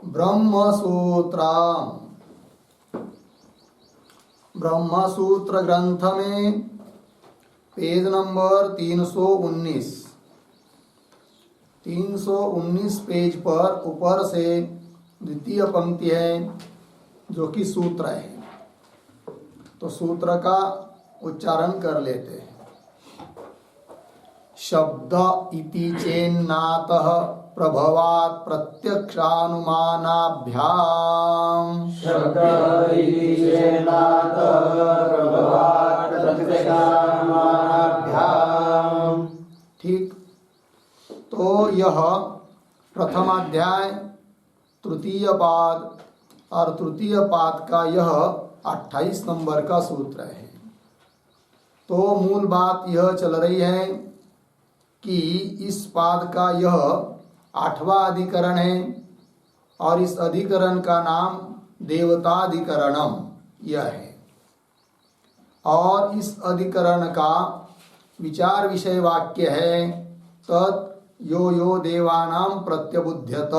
ब्रह्मसूत्र। ब्रह्मसूत्र ग्रंथ में page number 319 page पर ऊपर से द्वितीय पंक्ति है जो कि सूत्र है। तो सूत्र का उच्चारण कर लेते हैं। शब्द इति चेन्नातः प्रभवात् प्रत्यक्षानुमानाभ्याम्। शब्द इति चेन्नातः प्रभवात् प्रत्यक्षानुमानाभ्याम्। ठीक। तो यह प्रथम अध्याय तृतीय पाद और तृतीय पाद का यह 28 नंबर का सूत्र है। तो मूल बात यह चल रही है कि इस पाद का यह 8वां अधिकरण है और इस अधिकरण का नाम देवताधिकरणम यह है। और इस अधिकरण का विचार विषय वाक्य है तत् यो यो देवानां प्रत्यबुध्यत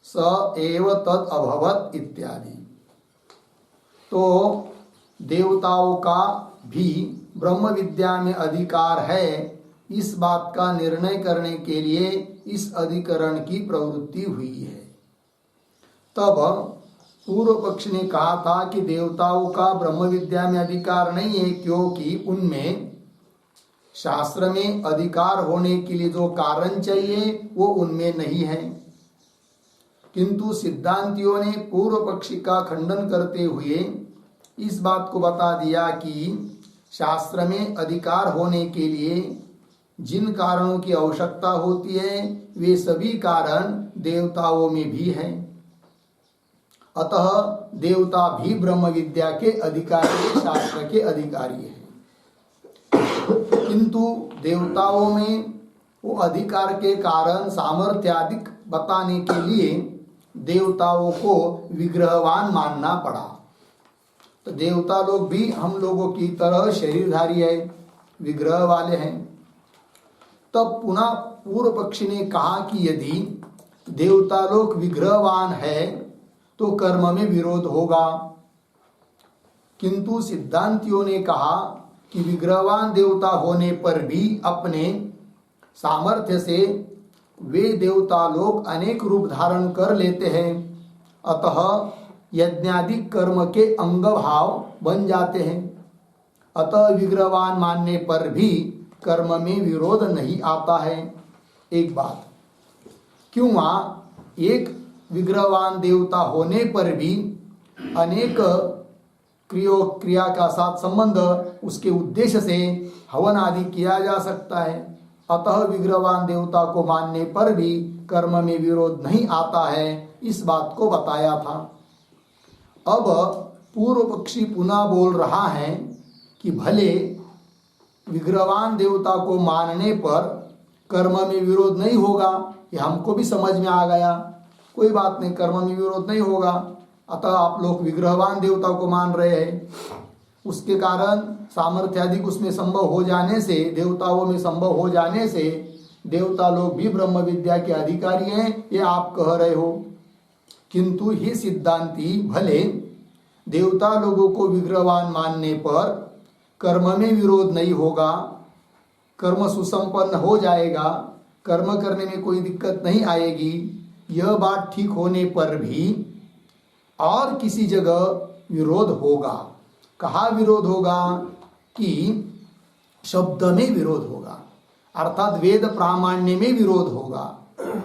स एव तद अभवत इत्यादि। तो देवताओं का भी ब्रह्म विद्या में अधिकार है, इस बात का निर्णय करने के लिए इस अधिकरण की प्रवृत्ति हुई है। तब पूर्व पक्ष ने कहा था कि देवताओं का ब्रह्म विद्या में अधिकार नहीं है क्योंकि उनमें शास्त्र में अधिकार होने के लिए जो कारण चाहिए वो उनमें नहीं है। किंतु सिद्धांतियों ने पूर्व पक्षी का खंडन करते हुए इस बात को बता दिया कि शास्त्र में अधिकार होने के लिए जिन कारणों की आवश्यकता होती है वे सभी कारण देवताओं में भी हैं। अतः देवता भी ब्रह्म विद्या के अधिकारी, शास्त्र के अधिकारी हैं। किंतु देवताओं में वो अधिकार के कारण सामर्थ्यादिक बताने के लिए देवताओं को विग्रहवान मानना पड़ा। तो देवता लोग भी हम लोगों की तरह शरीरधारी है, विग्रह वाले हैं। तब पुनः पूर्व पक्षी ने कहा कि यदि देवता लोग विग्रहवान है तो कर्म में विरोध होगा। किंतु सिद्धांतियों ने कहा कि विग्रहवान देवता होने पर भी अपने सामर्थ्य से वे देवता लोग अनेक रूप धारण कर लेते हैं, अतः यज्ञादि कर्म के अंग भाव बन जाते हैं। अतः विग्रहवान मानने पर भी कर्म में विरोध नहीं आता है। एक बात, क्यों एक विग्रहवान देवता होने पर भी अनेक क्रिया का साथ संबंध उसके उद्देश्य से हवन आदि किया जा सकता है। अतः विग्रहवान देवता को मानने पर भी कर्म में विरोध नहीं आता है, इस बात को बताया था। अब पूर्व पक्षी पुनः बोल रहा है कि भले विग्रहवान देवता को मानने पर कर्म में विरोध नहीं होगा, ये हमको भी समझ में आ गया, कोई बात नहीं, कर्म में विरोध नहीं होगा। अतः आप लोग विग्रहवान देवता को मान रहे हैं, उसके कारण सामर्थ्यादिक उसमें संभव हो जाने से, देवताओं में संभव हो जाने से देवता लोग भी ब्रह्म विद्या के अधिकारी हैं, ये आप कह रहे हो। किंतु ही सिद्धांती भले देवता लोगों को विग्रहवान मानने पर कर्म में विरोध नहीं होगा, कर्म सुसंपन्न हो जाएगा, कर्म करने में कोई दिक्कत नहीं आएगी, यह बात ठीक होने पर भी और किसी जगह विरोध होगा। कहाँ विरोध होगा कि शब्द में विरोध होगा, अर्थात वेद प्रामाण्य में विरोध होगा।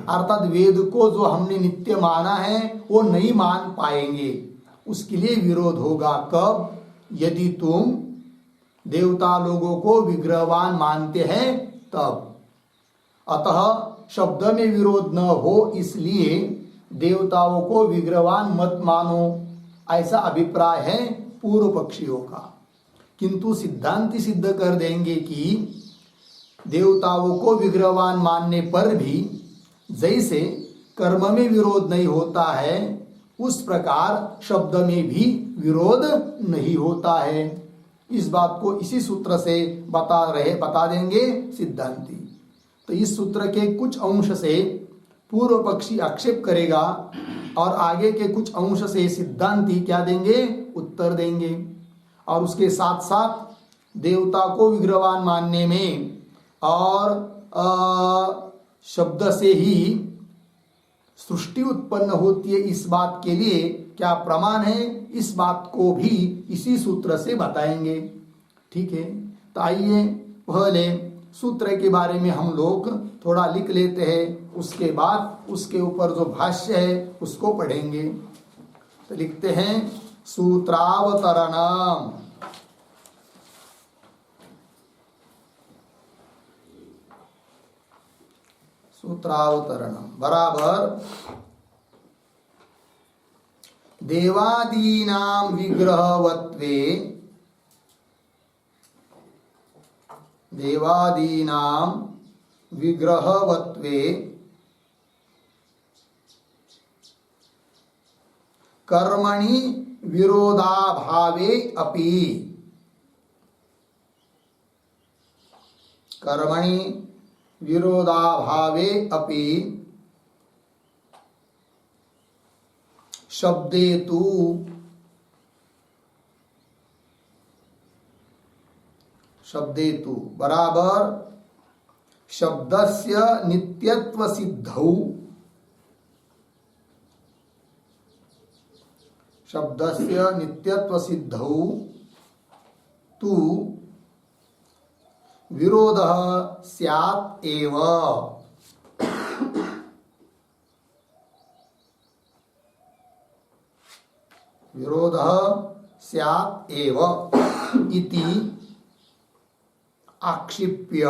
अर्थात वेद को जो हमने नित्य माना है वो नहीं मान पाएंगे, उसके लिए विरोध होगा। कब? यदि तुम देवता लोगों को विग्रहवान मानते हैं तब। अतः शब्द में विरोध न हो इसलिए देवताओं को विग्रहवान मत मानो, ऐसा अभिप्राय है पूर्व पक्षियों का। किंतु सिद्धांति सिद्ध कर देंगे कि देवताओं को विग्रहवान मानने पर भी जैसे कर्म में विरोध नहीं होता है उस प्रकार शब्द में भी विरोध नहीं होता है। इस बात को इसी सूत्र से बता देंगे सिद्धांति। तो इस सूत्र के कुछ अंश से पूर्व पक्षी आक्षेप करेगा और आगे के कुछ अंश से सिद्धांती क्या देंगे, उत्तर देंगे। और उसके साथ साथ देवता को विग्रहवान मानने में और शब्द से ही सृष्टि उत्पन्न होती है, इस बात के लिए क्या प्रमाण है, इस बात को भी इसी सूत्र से बताएंगे। ठीक है, तो आइए पहले सूत्र के बारे में हम लोग थोड़ा लिख लेते हैं, उसके बाद उसके ऊपर जो भाष्य है उसको पढ़ेंगे। तो लिखते हैं सूत्रावतरणम। सूत्रावतरणम बराबर देवादीनां विग्रहवत्वे, देवादीनां विग्रहवत्वे कर्मणि विरोधाभावे अपि, कर्मणि विरोधाभावे अपि शब्दे तु, शब्दे तु बराबर शब्दस्य नित्यत्व सिद्धौ, शब्दस्य नित्यत्व सिद्धौ तु विरोधः स्यात् एव। विरोधः स्यात् एव इति आक्षिप्य,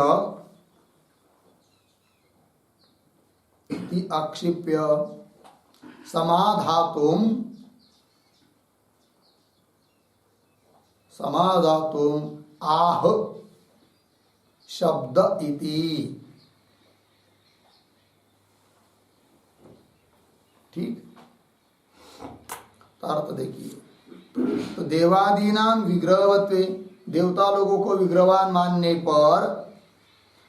इति आक्षिप्य समाधातुं, समाधातुं आह शब्द इति। ठीक, अर्थ देखिए। तो देवादीनाम विग्रहवत्वे, देवता लोगों को विग्रहवान मानने पर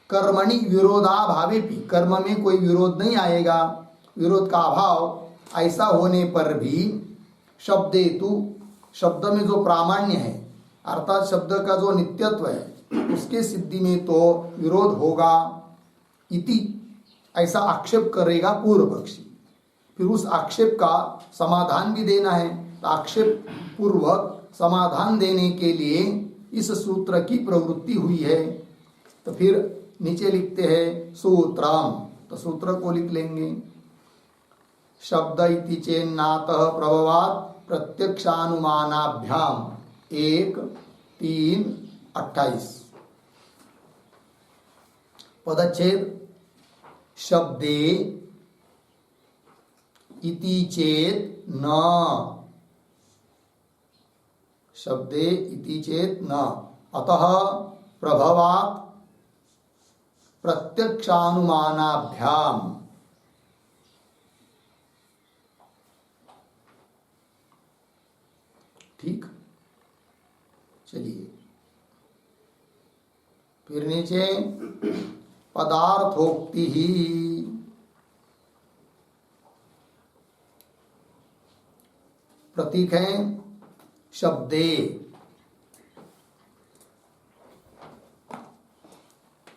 कर्मणि विरोधाभावे भी, कर्म में कोई विरोध नहीं आएगा, विरोध का अभाव ऐसा होने पर भी शब्देतु, शब्द में जो प्रामाण्य है अर्थात शब्द का जो नित्यत्व है उसके सिद्धि में तो विरोध होगा इति, ऐसा आक्षेप करेगा पूर्व पक्षी। फिर उस आक्षेप का समाधान भी देना है, तो आक्षेप पूर्वक समाधान देने के लिए इस सूत्र की प्रवृत्ति हुई है। तो फिर नीचे लिखते हैं सूत्रम, तो सूत्र को लिख लेंगे। शब्द इति चेन्नातः प्रभवात् प्रत्यक्षानुमानाभ्याम 1-3-28 पदच्छेद शब्दे इति चेत न, शब्दे इति चेत न, अतः प्रभवात् प्रत्यक्षानुमानाभ्याम। ठीक, चलिए फिर नीचे पदार्थोक्ति ही, प्रतीक है शब्दे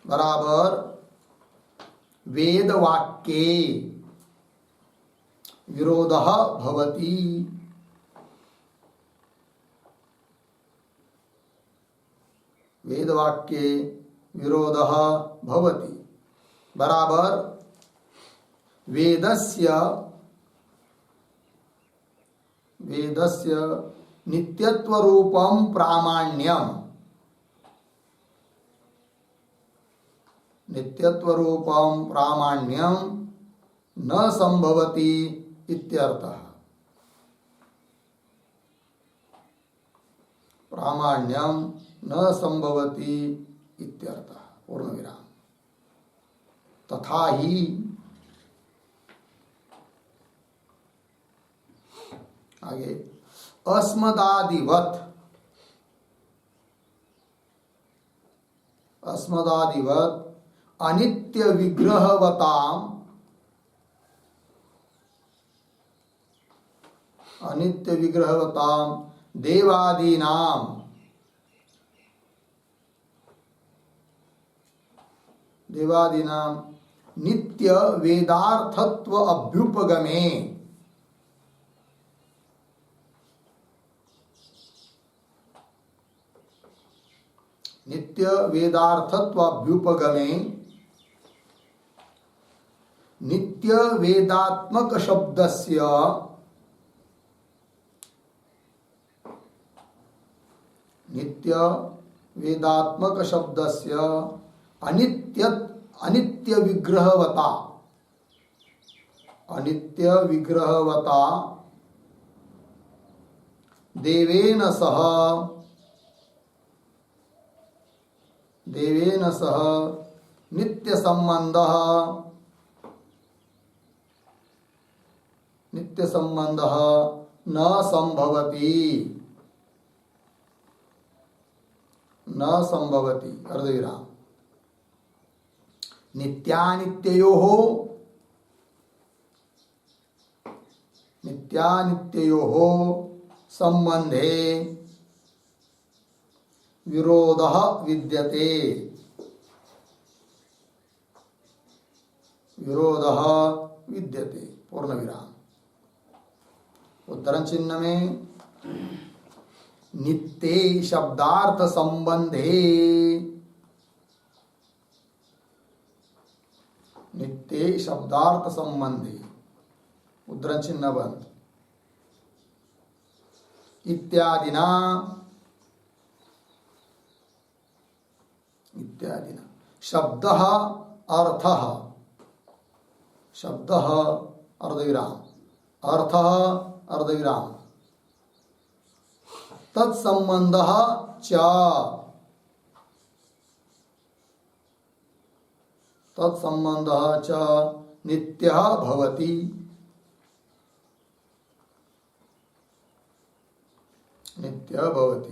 बराबर वेद वाक्ये विरोधः भवति, वेद वाक्ये विरोधः भवति बराबर वेदस्य, वेदस्य नित्यत्व रूपं प्रामाण्यम, नित्यत्व रूपं प्रामाण्यम न संभवति इत्यर्थः। प्रामाण्यम न संभवति इत्यर्थः, पूर्ण विराम। तथा ही आगे अस्मदादिवत, अस्मदादिवत अनित्य विग्रहवताम, अनित्य विग्रहवताम देवादीनाम नित्य वेदार्थत्व अभ्युपगमे नित्य वेदार्थत्व अभ्युपगमे नित्य वेदात्मक शब्दस्य नित्य वेदात्मक शब्दस्य अनित्य विग्रहवता देवेन सह नित्य संबंधः न संभवति अर्धविराम नित्यानित्योः संबंधे विरोधः विद्यते पूर्ण विराम। उत्तरण चिन्ह में नित्ये शब्दार्थ संबंधे उद्धरण चिन्ह बंद इत्यादिना शब्दः अर्थः अर्धविराम तत्संबंधः च नित्यः भवति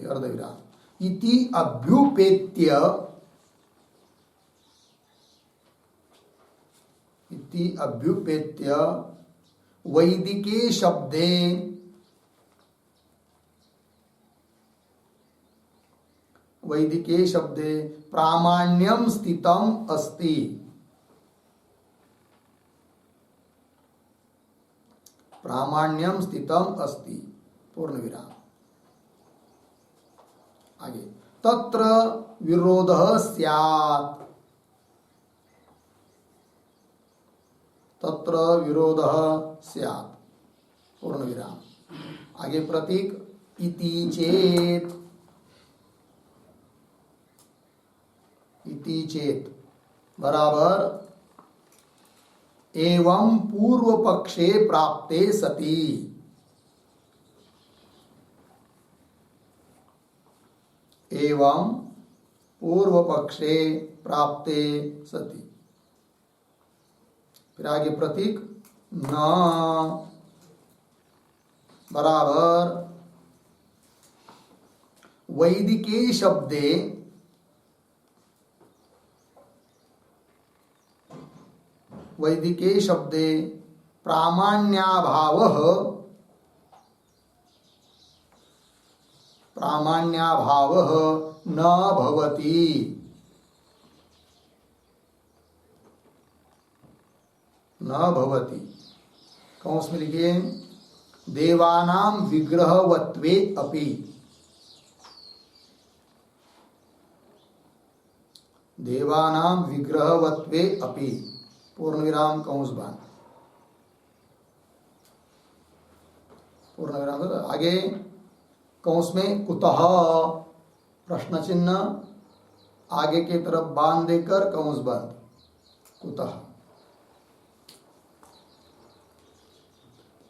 अर्धविराम इति अभ्युपेत्य वैदिके शब्दे प्रामाण्यं स्थितम् अस्ति पूर्ण विराम। आगे तत्र विरोधः स्यात् पूर्ण विराम। आगे प्रतीक इति चेत बराबर एवं पूर्व पक्षे प्राप्ते सति फिर आगे प्रतीक न बराबर वैदिके शब्दे प्रामाण्याभावः न भवति कौंस में लिखिए देवानां विग्रहवत्वे अपि पूर्ण विराम कौंस बांध पूर्ण विराम। आगे कौंस में कुतः प्रश्न चिन्ह आगे की तरफ बांध देकर कौंस बंद कुतः।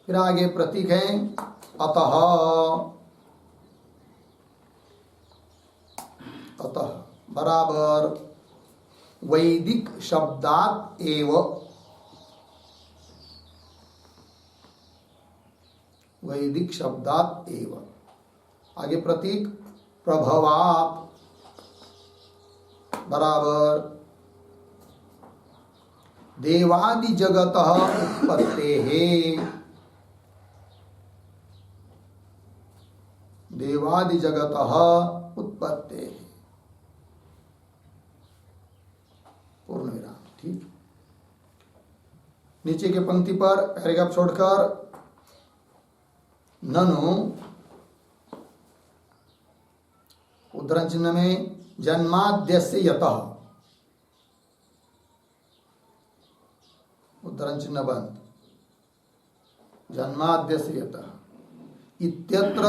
फिर आगे प्रतीक है अतः बराबर वैदिक शब्दात एव आगे प्रतीक प्रभवात बराबर देवादि जगतः उत्पत्तेः देवादि जगत उत्पत्ते। पूर्ण विराम। ठीक, नीचे के पंक्ति पर पैराग्राफ छोड़कर ननु उद्धरण चिन्ह में जन्माद्यस्य यतः, उद्धरण चिन्ह बंद, जन्माद्यस्य यतः इत्यत्र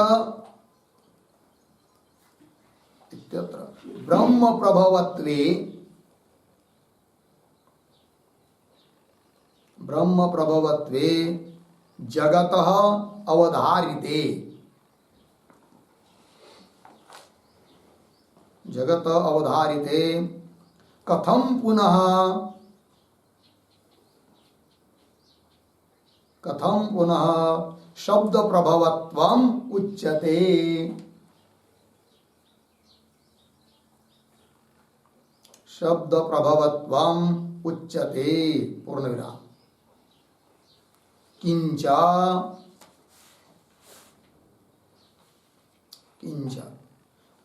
ब्रह्म प्रभवत्वे, ब्रह्म प्रभवत्वे जगतः अवधारिते, जगत अवधारिते कथम पुनः शब्द प्रभवत्वम उच्यते। शब्द प्रभवत्वम उच्यते। पूर्ण विराम। किंच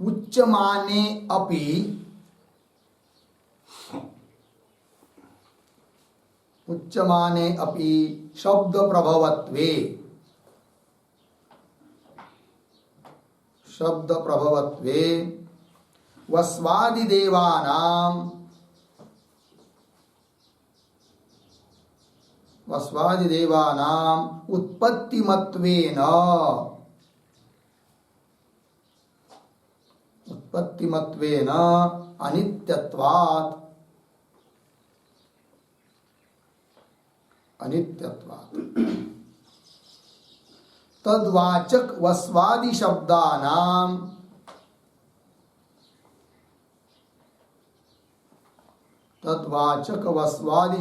उच्यमाने अपि शब्द प्रभवत्वे वस्वादिदेवानां उत्पत्तिमत्वेन अनित्यत्वात् तद्वाचक वस्वादि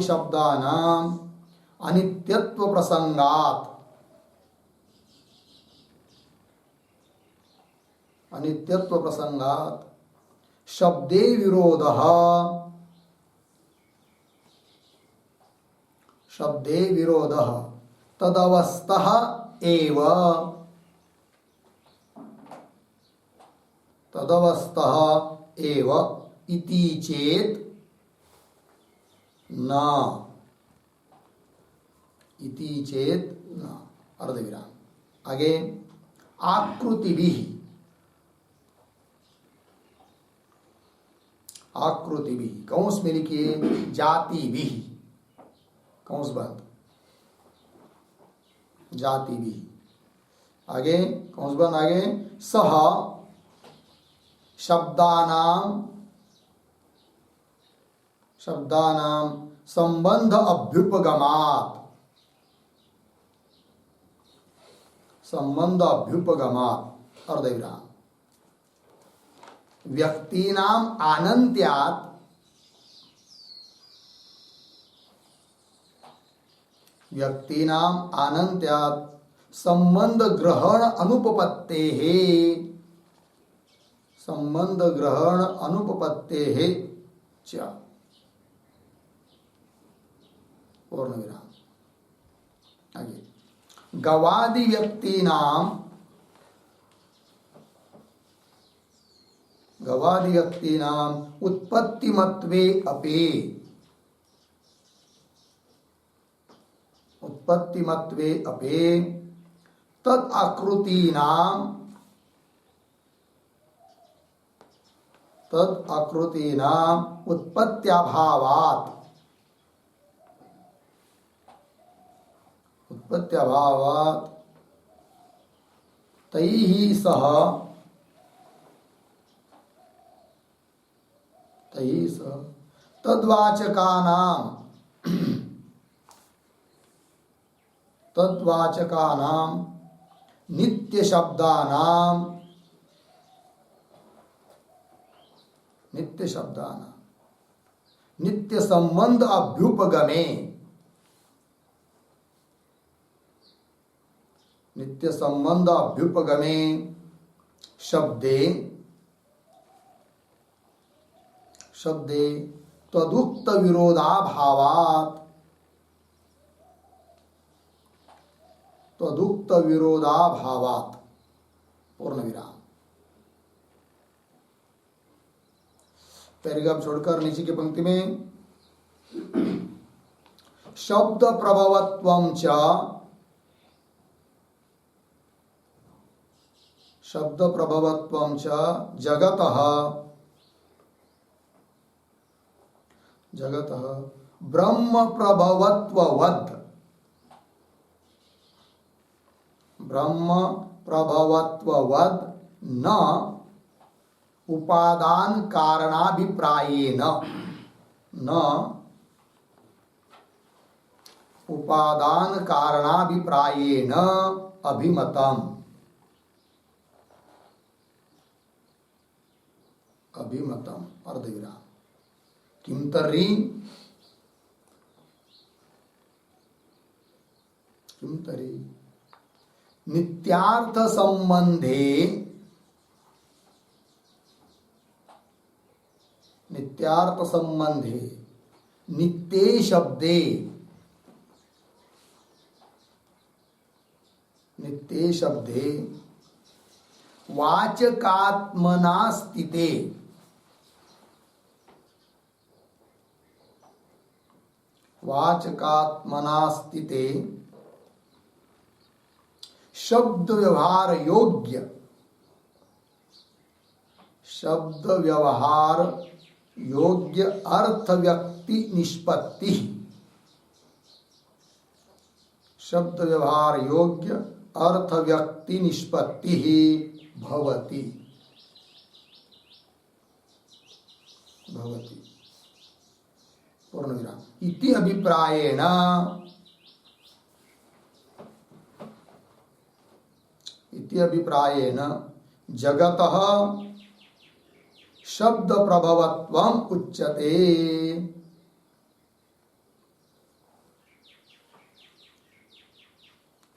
शब्दानां अनित्यत्व प्रसंगात शब्दे विरोधः तदवस्थः एव इति चेत न अर्धविराम। आगे आकृतिभिः कौंस में लिखिए जातिभिः, कौंस बंद, जातिभिः। आगे कौंस बंद, आगे सह शब्दानां संबंध अभ्युपगमात् अर्धविराम। व्यक्तीनां आनन्त्यात् संबंध ग्रहण अनुपपत्तेः च। पूर्ण विराम। आगे गवादि व्यक्तीनां उत्पत्तिमत्वे अपि तद आकृतीनां उत्पत्त्यभावात् तैः सह तद्वाचकानां नित्य संबंध अभ्युपगमे शब्दे तदुक्त विरोधाभावात् पूर्ण विराम। पैराग्राफ छोड़कर नीचे की पंक्ति में शब्द प्रभवत्वं च, शब्द प्रभवत्वं च जगतः, जगतः ब्रह्म प्रभवत्ववत्, ब्रह्म प्रभवत्ववत् न उपादान कारणाभिप्रायेन, न उपादान कारणाभिप्रायेन अभिमतम्, अभिमतम् अर्धविराम। किं तर्हि, किं तर्हि नित्यार्थ संबंधे, नित्यार्थ संबंधे नित्ये शब्दे, नित्ये शब्दे वाचकात्मना स्थिते, वाचकात्मना स्थिते शब्द व्यवहार योग्य, शब्द व्यवहार योग्य अर्थ व्यक्ति निष्पत्ति, शब्द व्यवहार योग्य अर्थ व्यक्ति निष्पत्ति भवति, भवति पूर्ण विराम। इति अभिप्रायेण, इति अभिप्रायेण जगतः शब्द प्रभवत्वम् उच्यते,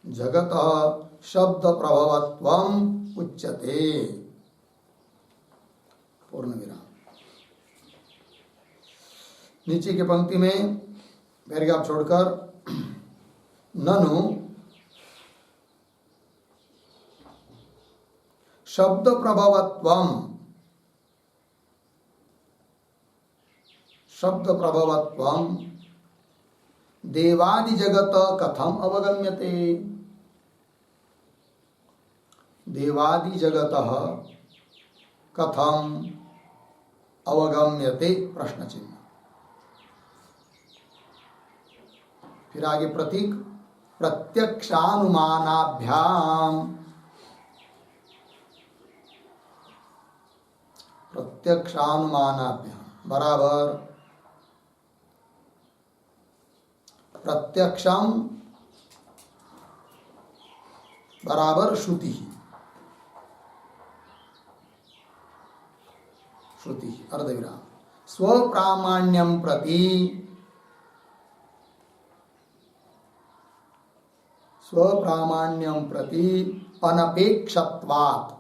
जगतः शब्द प्रभवत्वम् उच्यते पूर्ण विराम। नीचे की पंक्ति में पैराग्राफ छोड़कर ननु शब्द प्रभवत्वम्, शब्द प्रभवत्वम् देवादि जगत कथम अवगम्यते, देवादि जगतः कथम अवगम्यते प्रश्न चिन्ह। फिर आगे प्रतीक प्रत्यक्षानुमानाभ्याम, प्रत्यक्षानुमानाभ्याम बराबर प्रत्यक्षम बराबर श्रुति, श्रुति अर्धविराम। स्वप्रामाण्यम प्रति, स्वप्रामाण्यम प्रति अनपेक्षत्वात्,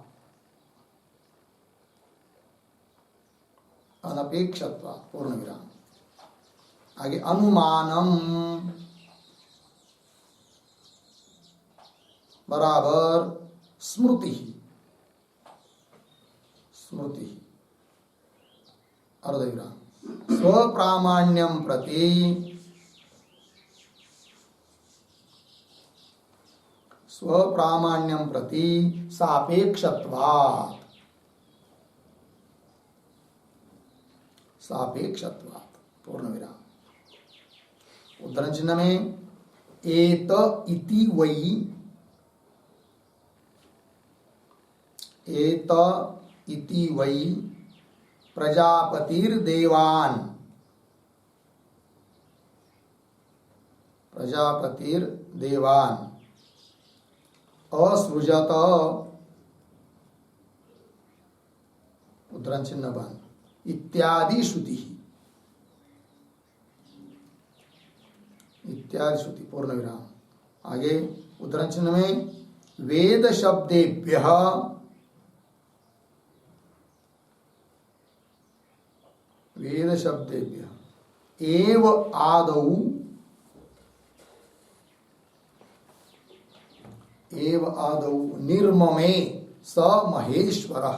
अनपेक्षत्वात् पूर्ण विराम। आगे अनुमानम बराबर स्मृति, स्मृति अर्धविराम। स्वप्रामाण्यम प्रति, स्वप्रामाण्यम प्रति सापेक्षत्वात्, सापेक्षत्वात् पूर्ण विराम। उद्धरण चिन्ह में एत इति वै, एत इति वै प्रजापतिर्देवान्, प्रजापतिर्देवान् असृजत, उद्धरण चिन्ह बंद, इत्यादि श्रुति, इत्यादि श्रुति पूर्ण विराम। आगे उद्धरण चिन्ह में वेद शब्देभ्यः, वेद शब्देभ्यः एव आदौ, एव आदौ निर्ममे, स महेश्वरः।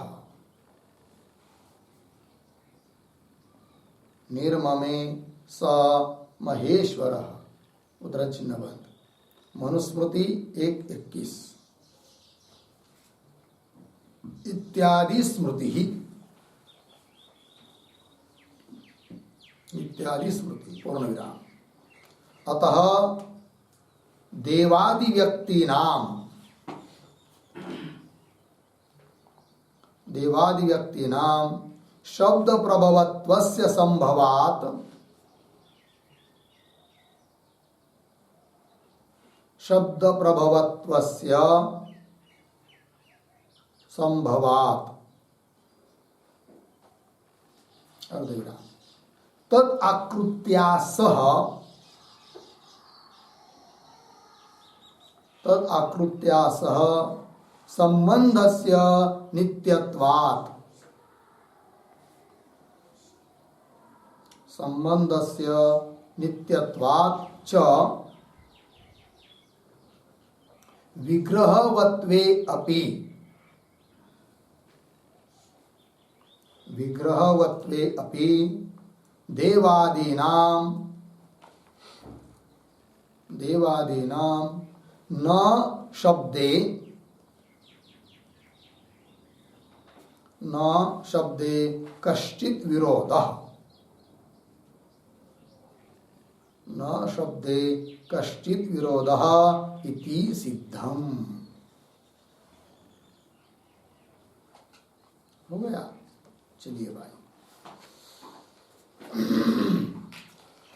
निर्ममे स महेश्वरः। उद्धरण चिन्ह बंद। मनुस्मृति 1:21 इत्यादि स्मृति पूर्ण विराम। अतः देवादि व्यक्तीनां शब्द प्रभवत्वस्य संभवात् अर्धविराम तद आकृत्या सह संबंधस्य नित्यत्वात् च विग्रहवत्वे अपि देवादीनां न शब्दे कश्चित् विरोधः इति सिद्धम्। हो गया। चलिए भाई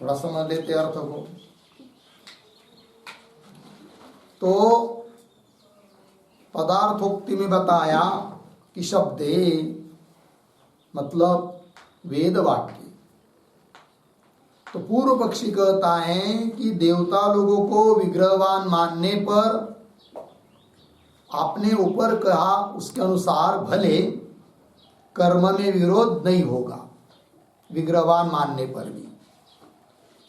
थोड़ा समझ लेते अर्थ को। तो पदार्थोक्ति में बताया कि शब्दे मतलब वेद वाक्य। तो पूर्व पक्षी कहता है कि देवता लोगों को विग्रहवान मानने पर आपने ऊपर कहा उसके अनुसार भले कर्म में विरोध नहीं होगा विग्रहवान मानने पर भी,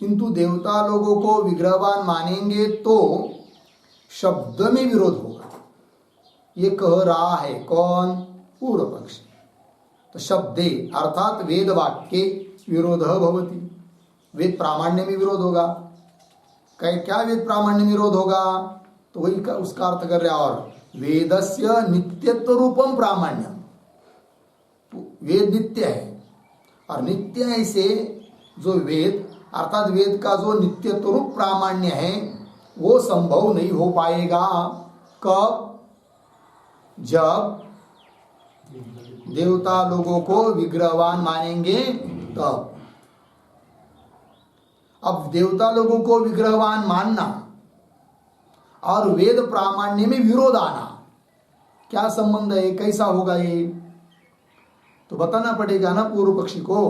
किंतु देवता लोगों को विग्रहवान मानेंगे तो शब्द में विरोध होगा। ये कह रहा है कौन? पूर्व पक्षी। तो शब्दे अर्थात वेद वाक्ये विरोध भवति। वेद प्रामाण्य में विरोध होगा। क्या वेद प्रामाण्य में विरोध होगा? तो वही उसका अर्थ कर रहा। और वेदस्य नित्यत्व रूपम प्रामाण्यम। वेद नित्य है और नित्य ऐसे जो वेद अर्थात वेद का जो नित्यत्व रूप प्रामाण्य है वो संभव नहीं हो पाएगा। कब? जब देवता लोगों को विग्रहवान मानेंगे तब। अब देवता लोगों को विग्रहवान मानना और वेद प्रामाण्य में विरोध आना क्या संबंध है? कैसा होगा ये? तो बताना पड़ेगा ना पूर्व पक्षी को।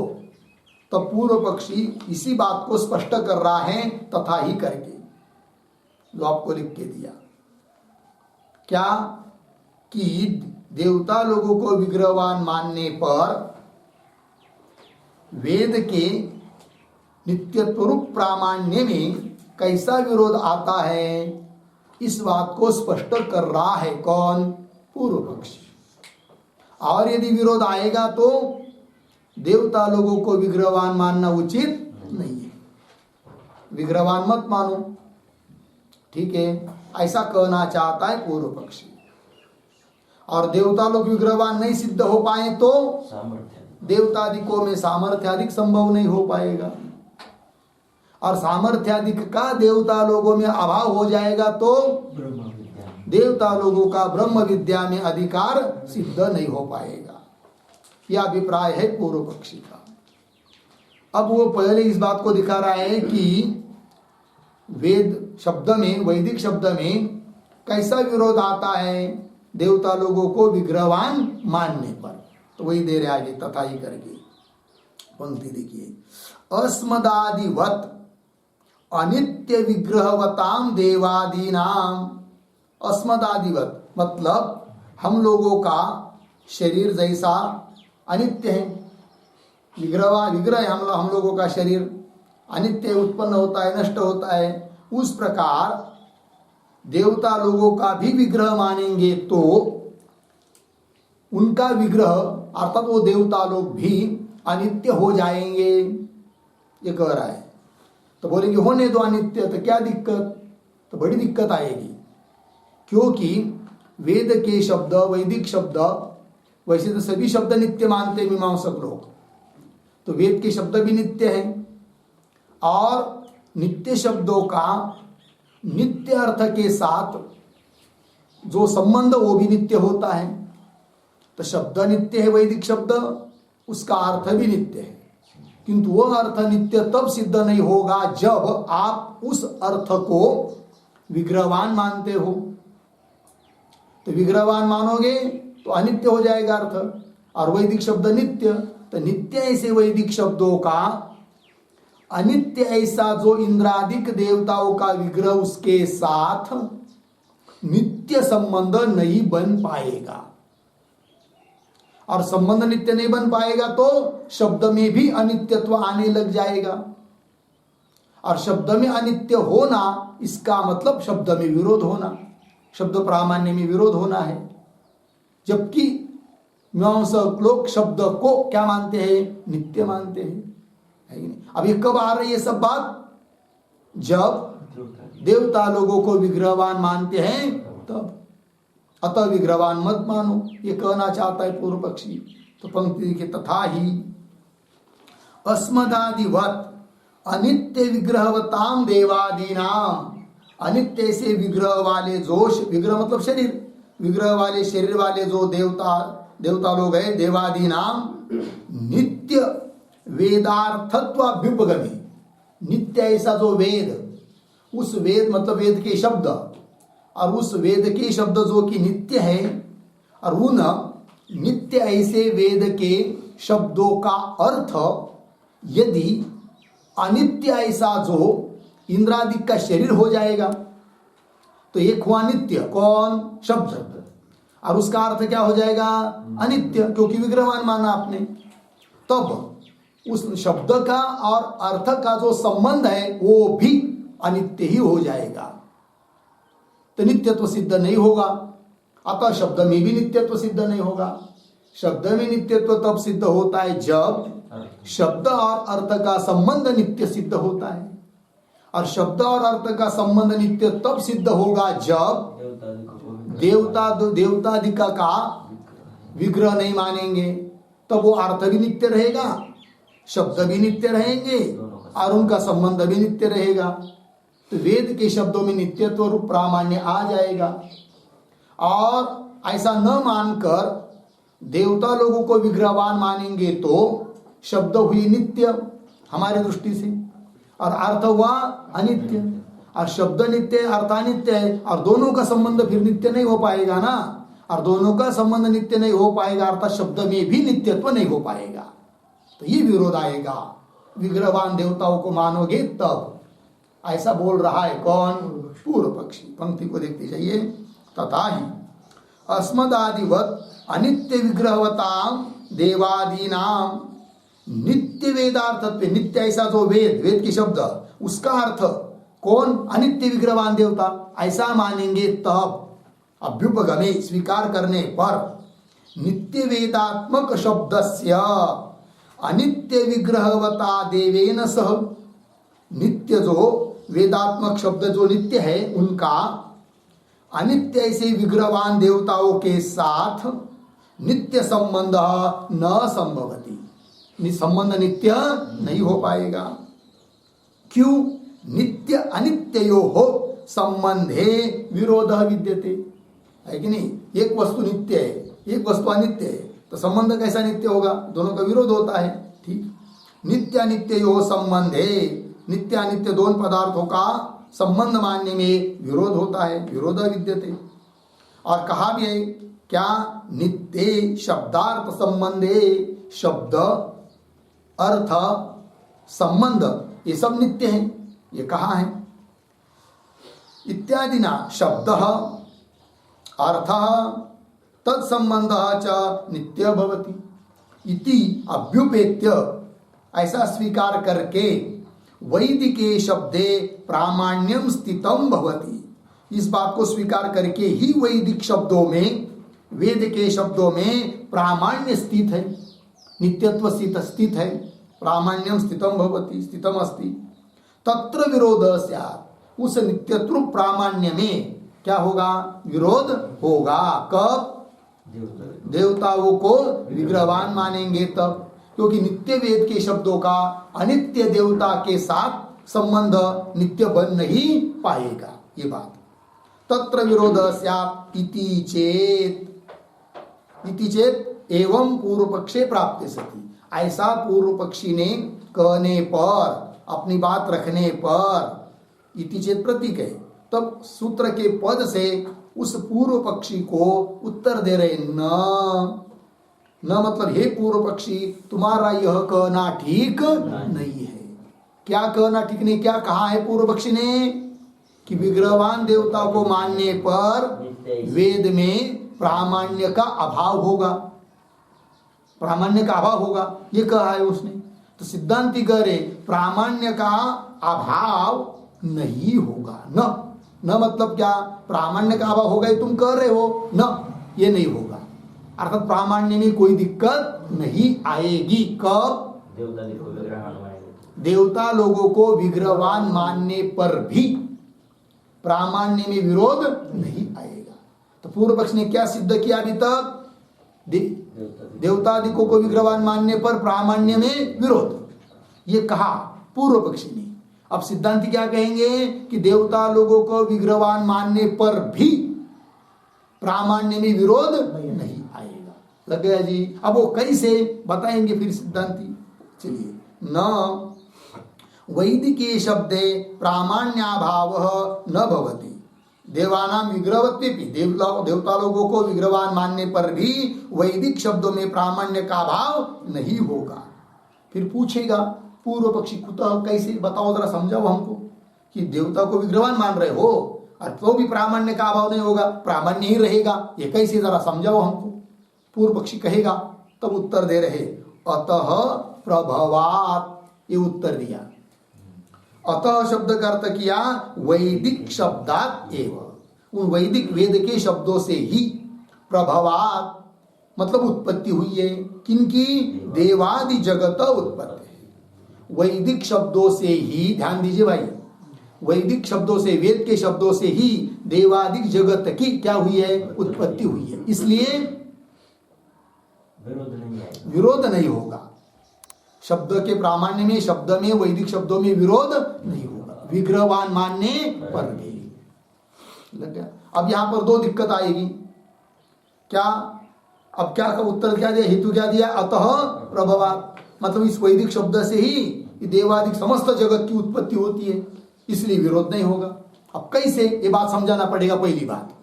तब पूर्व पक्षी इसी बात को स्पष्ट कर रहा है तथा ही करके, जो आपको लिख के दिया। क्या? कि देवता लोगों को विग्रहवान मानने पर वेद के नित्यत्वरूप प्रामाण्य में कैसा विरोध आता है, इस बात को स्पष्ट कर रहा है कौन? पूर्व पक्षी। और यदि विरोध आएगा तो देवता लोगों को विग्रहवान मानना उचित नहीं है। विग्रहवान मत मानो, ठीक है, ऐसा कहना चाहता है पूर्व पक्षी। और देवता लोग विग्रहवान नहीं सिद्ध हो पाए तो देवतादिकों में सामर्थ्यादिक संभव नहीं हो पाएगा। और सामर्थ्यादिक का देवता लोगों में अभाव हो जाएगा तो देवता लोगों का ब्रह्म विद्या में अधिकार सिद्ध नहीं हो पाएगा। यह अभिप्राय है पूर्व पक्षी का। अब वो पहले इस बात को दिखा रहा है कि वेद शब्द में, वैदिक शब्द में कैसा विरोध आता है देवता लोगों को विग्रहवान मानने पर। तो वही दे रहे आगे तथा ही करके पंक्ति देखिए। अस्मदादिवत अनित्य विग्रहवताम देवादीनाम। अस्मदादिवत मतलब हम लोगों का शरीर जैसा अनित्य है। विग्रह हम लोगों का शरीर अनित्य उत्पन्न होता है, नष्ट होता है। उस प्रकार देवता लोगों का भी विग्रह मानेंगे तो उनका विग्रह अर्थात वो देवता लोग भी अनित्य हो जाएंगे, ये कह रहा है। तो बोलेंगे होने दो अनित्य, तो क्या दिक्कत? तो बड़ी दिक्कत आएगी, क्योंकि वेद के शब्द, वैदिक शब्द, वैसे तो सभी शब्द नित्य मानते हैं मीमांसक लोग, तो वेद के शब्द भी नित्य हैं, और नित्य शब्दों का नित्य अर्थ के साथ जो संबंध वो भी नित्य होता है। तो शब्द नित्य है, वैदिक शब्द, उसका अर्थ भी नित्य है, किंतु वह अर्थ नित्य तब सिद्ध नहीं होगा जब आप उस अर्थ को विग्रहवान मानते हो। तो विग्रहवान मानोगे तो अनित्य हो जाएगा अर्थ, और वैदिक शब्द नित्य, तो नित्य ऐसे वैदिक शब्दों का अनित्य ऐसा जो इंद्रादिक देवताओं का विग्रह उसके साथ नित्य संबंध नहीं बन पाएगा, और संबंध नित्य नहीं बन पाएगा तो शब्द में भी अनित्यत्व आने लग जाएगा, और शब्द में अनित्य होना इसका मतलब शब्द में विरोध होना, शब्द प्रामाण्य में विरोध होना है। जबकि मीमांसक लोग शब्द को क्या मानते हैं? नित्य मानते हैं, है कि नहीं? अब ये कब आ रही है सब बात? जब देवता लोगों को विग्रहवान मानते हैं तब। अतः विग्रहवान मत मानो, ये कहना चाहता है पूर्व पक्षी। तो पंक्ति देखिए, तथा ही अस्मदादिवत अनित्य विग्रहवताम देवादीनाम, अनित्य से विग्रह वाले जोश, विग्रह मतलब शरीर, विग्रह वाले शरीर वाले जो देवता लोग हैं, देवादीनाम नित्य वेदार्थत्वाभ्युपगमी, नित्य ऐसा जो वेद, उस वेद मतलब वेद के शब्द, और उस वेद के शब्द जो कि नित्य है, और उन नित्य ऐसे वेद के शब्दों का अर्थ यदि अनित्य ऐसा जो इंद्रादिक का शरीर हो जाएगा, तो एक हुआ नित्य, कौन? शब्द, और उसका अर्थ क्या हो जाएगा? अनित्य, क्योंकि विग्रहवान माना आपने। तब उस शब्द का और अर्थ का जो संबंध है वो भी अनित्य ही हो जाएगा, तो नित्यत्व सिद्ध नहीं होगा। अतः शब्द में भी नित्यत्व सिद्ध नहीं होगा। शब्द में नित्यत्व तब सिद्ध होता है जब शब्द और अर्थ का संबंध नित्य सिद्ध होता है, और शब्द और अर्थ का संबंध नित्य तब सिद्ध होगा जब देवतादिका का विग्रह नहीं मानेंगे, तब वो अर्थ भी नित्य रहेगा, शब्द भी नित्य रहेंगे, और उनका संबंध भी नित्य रहेगा। तो वेद के शब्दों में नित्यत्व रूप प्रामाण्य आ जाएगा। और ऐसा न मानकर देवता लोगों को विग्रहवान मानेंगे तो शब्द हुई नित्य हमारी दृष्टि से, और अर्थ हुआ अनित्य, और शब्द नित्य अर्थ अनित्य है, और दोनों का संबंध फिर नित्य नहीं हो पाएगा ना, और दोनों का संबंध नित्य नहीं हो पाएगा अर्थात शब्द में भी नित्यत्व नहीं हो पाएगा। तो ये विरोध आएगा, विग्रहवान देवताओं को मानोगे तब। ऐसा बोल रहा है कौन? पूर्व पक्षी। पंक्ति को देखते जाइए, तथा ही अस्मदादिवत अनित्य विग्रहवताम देवादीनाम नित्य वेदार्थत्व, नित्य ऐसा जो वेद के शब्द, उसका अर्थ कौन? अनित्य विग्रहवान देवता, ऐसा मानेंगे तब अभ्युपगमे, स्वीकार करने पर, नित्य वेदात्मक शब्दस्य अनित्य विग्रहवता देवेन सह, नित्य जो वेदात्मक शब्द जो नित्य है उनका अनित्य ऐसे विग्रहवान देवताओं के साथ नित्य संबंध न संभवती, संबंध नित्य नहीं हो पाएगा। क्यों? नित्य अनित्यो हो संबंधे विरोध विद्यते, है कि नहीं? एक वस्तु नित्य है, एक वस्तु अनित्य है, तो संबंध कैसा नित्य होगा? दोनों का विरोध होता है। ठीक, नित्य अनित्यो संबंधे, नित्य अनित्य दोनों पदार्थों का संबंध मानने में विरोध होता है, विरोध विद्यते। और कहा भी है क्या? नित्य शब्दार्थ संबंधे, शब्द अर्थ संबंध ये सब नित्य है, ये कहा है। इत्यादि ना शब्द अर्थ तत्संबंध च नित्य भवति इति अभ्युपेत्य, ऐसा स्वीकार करके वैदिके शब्दे प्रामाण्यम स्थितम भवति, इस बात को स्वीकार करके ही वैदिक शब्दों में, वेद के शब्दों में प्रामाण्य स्थित है, नित्यत्व स्थित है, प्रामाण्यम स्थितम भवति, स्थितम अस्ति, तत्र विरोध स्यात्, उस नित्यत्व प्रामाण्य में क्या होगा? विरोध होगा। कब? देवताओं को विग्रहवान मानेंगे तब, क्योंकि नित्य वेद के शब्दों का अनित्य देवता के साथ संबंध नित्य बन नहीं पाएगा। ये बात तत्र विरोध स्यात् इति चेत एवं पूर्व पक्षे प्राप्त सती, ऐसा पूर्व पक्षी ने कहने पर, अपनी बात रखने पर, इति चेत प्रतीक है, तब सूत्र के पद से उस पूर्व पक्षी को उत्तर दे रहे। न मतलब हे पूर्व पक्षी, तुम्हारा यह कहना ठीक नहीं है। क्या कहना ठीक नहीं? क्या कहा है पूर्व पक्षी ने? कि विग्रहवान देवता को मानने पर वेद में प्रामाण्य का अभाव होगा, प्रामाण्य का अभाव होगा, ये कहा है उसने। तो सिद्धांती कह रहे प्रामाण्य का अभाव नहीं होगा। न मतलब क्या? प्रामाण्य का अभाव होगा ये तुम कह रहे हो, न ये नहीं होगा, अर्थात प्रामाण्य में कोई दिक्कत नहीं आएगी। कब? देवता लोगों को विग्रहवान मानने पर भी प्रामाण्य में विरोध नहीं आएगा। तो पूर्व पक्ष ने क्या सिद्ध किया अभी तक? देवतादिकों को विग्रहवान मानने पर प्रामाण्य में विरोध, ये कहा पूर्व पक्षी ने। अब सिद्धांति क्या कहेंगे? कि देवता लोगों को विग्रहवान मानने पर भी प्रामाण्य में विरोध नहीं आएगा। लग गया जी? अब वो कैसे बताएंगे फिर सिद्धांति? चलिए, न वैदिके शब्दे प्रामाण्याभाव न भवति, देवानां विग्रहवत्वेपि, देवता लोगों को विग्रहवान मानने पर भी वैदिक शब्दों में प्रामाण्य का अभाव नहीं होगा। फिर पूछेगा पूर्व पक्षी, कुतः, कैसे? बताओ जरा, समझाओ हमको कि देवता को विग्रहवान मान रहे हो और तो भी प्रामाण्य का अभाव नहीं होगा, प्रामाण्य ही रहेगा, ये कैसे? जरा समझाओ हमको। पूर्व पक्षी कहेगा, तब उत्तर दे रहे अतः प्रभवात्, ये उत्तर दिया। अतः शब्द का अर्थ किया वैदिक शब्दात एवं, उन वैदिक वेद के शब्दों से ही, प्रभवात मतलब उत्पत्ति हुई है। किनकी? देवादि जगत उत्पत्ति, वैदिक शब्दों से ही, ध्यान दीजिए भाई, वैदिक शब्दों से, वेद के शब्दों से ही देवादिक जगत की क्या हुई है? उत्पत्ति हुई है। इसलिए विरोध नहीं होगा। शब्द के प्रामाण्य में, शब्द में, वैदिक शब्दों में विरोध नहीं होगा, विग्रहवान मानने पर भी। लग गया? अब यहां पर दो दिक्कत आएगी। क्या? अब क्या का उत्तर क्या दिया? हेतु क्या दिया? अतः प्रभवात्, मतलब इस वैदिक शब्द से ही देवादिक समस्त जगत की उत्पत्ति होती है, इसलिए विरोध नहीं होगा। अब कैसे? ये बात समझाना पड़ेगा, पहली बात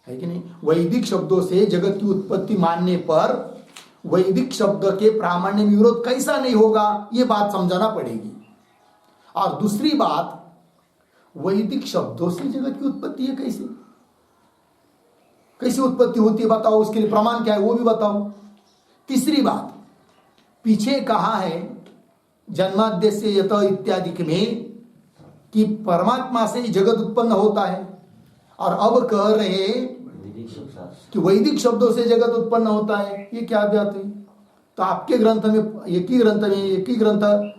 है कि नहीं? वैदिक शब्दों से जगत की उत्पत्ति मानने पर वैदिक शब्द के प्रामाण्य में विरोध कैसा नहीं होगा, ये बात समझाना पड़ेगी। और दूसरी बात, वैदिक शब्दों से जगत की उत्पत्ति है, कैसे? कैसे उत्पत्ति होती है बताओ, उसके लिए प्रमाण क्या है वो भी बताओ। तीसरी बात, पीछे कहा है जन्माद्यस्य यत इत्यादि में कि परमात्मा से जगत उत्पन्न होता है, और अब कह रहे कि वैदिक शब्दों से जगत उत्पन्न होता है। ये क्या बात हुई? तो आपके ग्रंथ में, एक ही ग्रंथ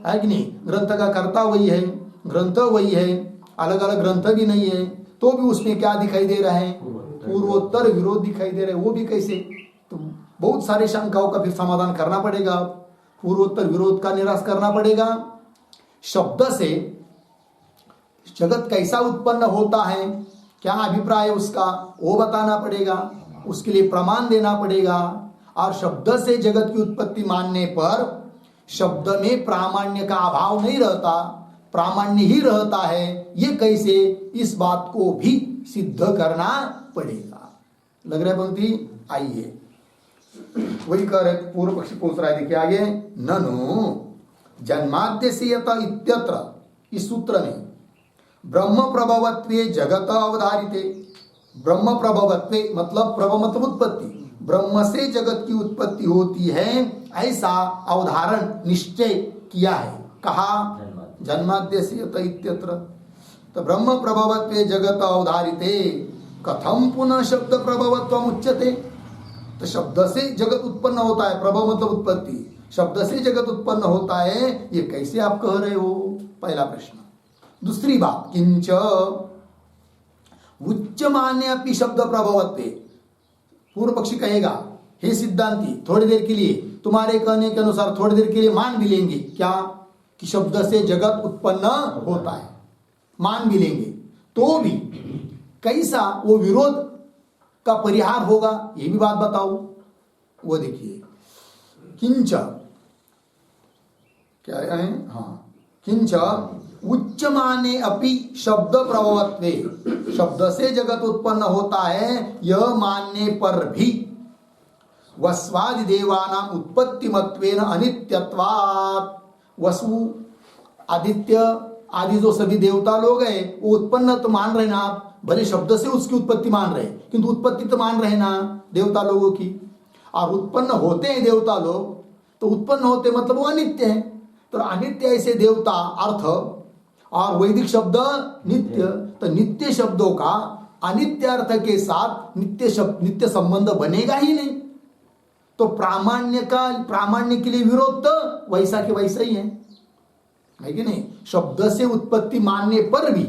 है कि नहीं? ग्रंथ का कर्ता वही है, ग्रंथ वही है, अलग अलग ग्रंथ भी नहीं है, तो भी उसमें क्या दिखाई दे रहा है? पूर्वोत्तर विरोध दिखाई दे रहा है। वो भी कैसे? तो बहुत सारे शंकाओं का फिर समाधान करना पड़ेगा, पूर्वोत्तर विरोध का निराश करना पड़ेगा। शब्द से जगत कैसा उत्पन्न होता है, क्या अभिप्राय उसका, वो बताना पड़ेगा, उसके लिए प्रमाण देना पड़ेगा। और शब्द से जगत की उत्पत्ति मानने पर शब्द में प्रामाण्य का अभाव नहीं रहता, प्रामाण्य ही रहता है, ये कैसे? इस बात को भी सिद्ध करना पड़ेगा। लग रहा है पंक्ति? आइए, वही कह रहे, पूर्व पक्षी पूछ रहा है, देखिए आगे, ननु जन्माद्यस्यत इत्यत्र, इस सूत्र में ब्रह्म प्रभवत्वे जगत अवधारिते, ब्रह्म प्रभवत्वे मतलब प्रभव मतलब उत्पत्ति, ब्रह्म से जगत की उत्पत्ति होती है, ऐसा अवधारण निश्चय किया है। कहा? जन्माद्यस्यत इत्यत्र। तो ब्रह्म प्रभवत्वे जगत अवधारिते कथम पुनः शब्द प्रभवत्वम उच्यते, तो शब्द से जगत उत्पन्न होता है, प्रभव मतलब उत्पत्ति, शब्द से जगत उत्पन्न होता है, ये कैसे आप कह रहे हो? पहला प्रश्न। दूसरी बात, किंच उच्चमान्य अपनी शब्द प्रभवत्वे, पूर्व पक्षी कहेगा हे सिद्धांती थोड़ी देर के लिए, तुम्हारे कहने के अनुसार थोड़ी देर के लिए मान भी लेंगे क्या कि शब्द से जगत उत्पन्न होता है, मान भी लेंगे, तो भी कैसा वो विरोध का परिहार होगा, ये भी बात बताओ। वो देखिए, किंच क्या है, हाँ, किंच उच्चमाने अपि शब्द प्रभवत्वे, शब्द से जगत उत्पन्न होता है यह मानने पर भी वस्वादि देवानां उत्पत्तिमत्वेन अनित्यत्वात्, वसु आदित्य आदि जो सभी देवता लोग हैं वो उत्पन्न तो मान रहे ना आप, भले शब्द से उसकी उत्पत्ति मान रहे किंतु उत्पत्ति तो मान रहे ना देवता लोगों की, और उत्पन्न होते हैं देवता लोग, तो उत्पन्न होते मतलब वो अनित्य है, तो अनित्य ऐसे देवता अर्थ और वैदिक शब्द नित्य, तो नित्य शब्दों का अनित्य अर्थ के साथ नित्य संबंध बनेगा ही नहीं, तो प्रामाण्य के लिए विरोध तो वैसा के वैसा ही है कि नहीं? शब्द से उत्पत्ति मानने पर भी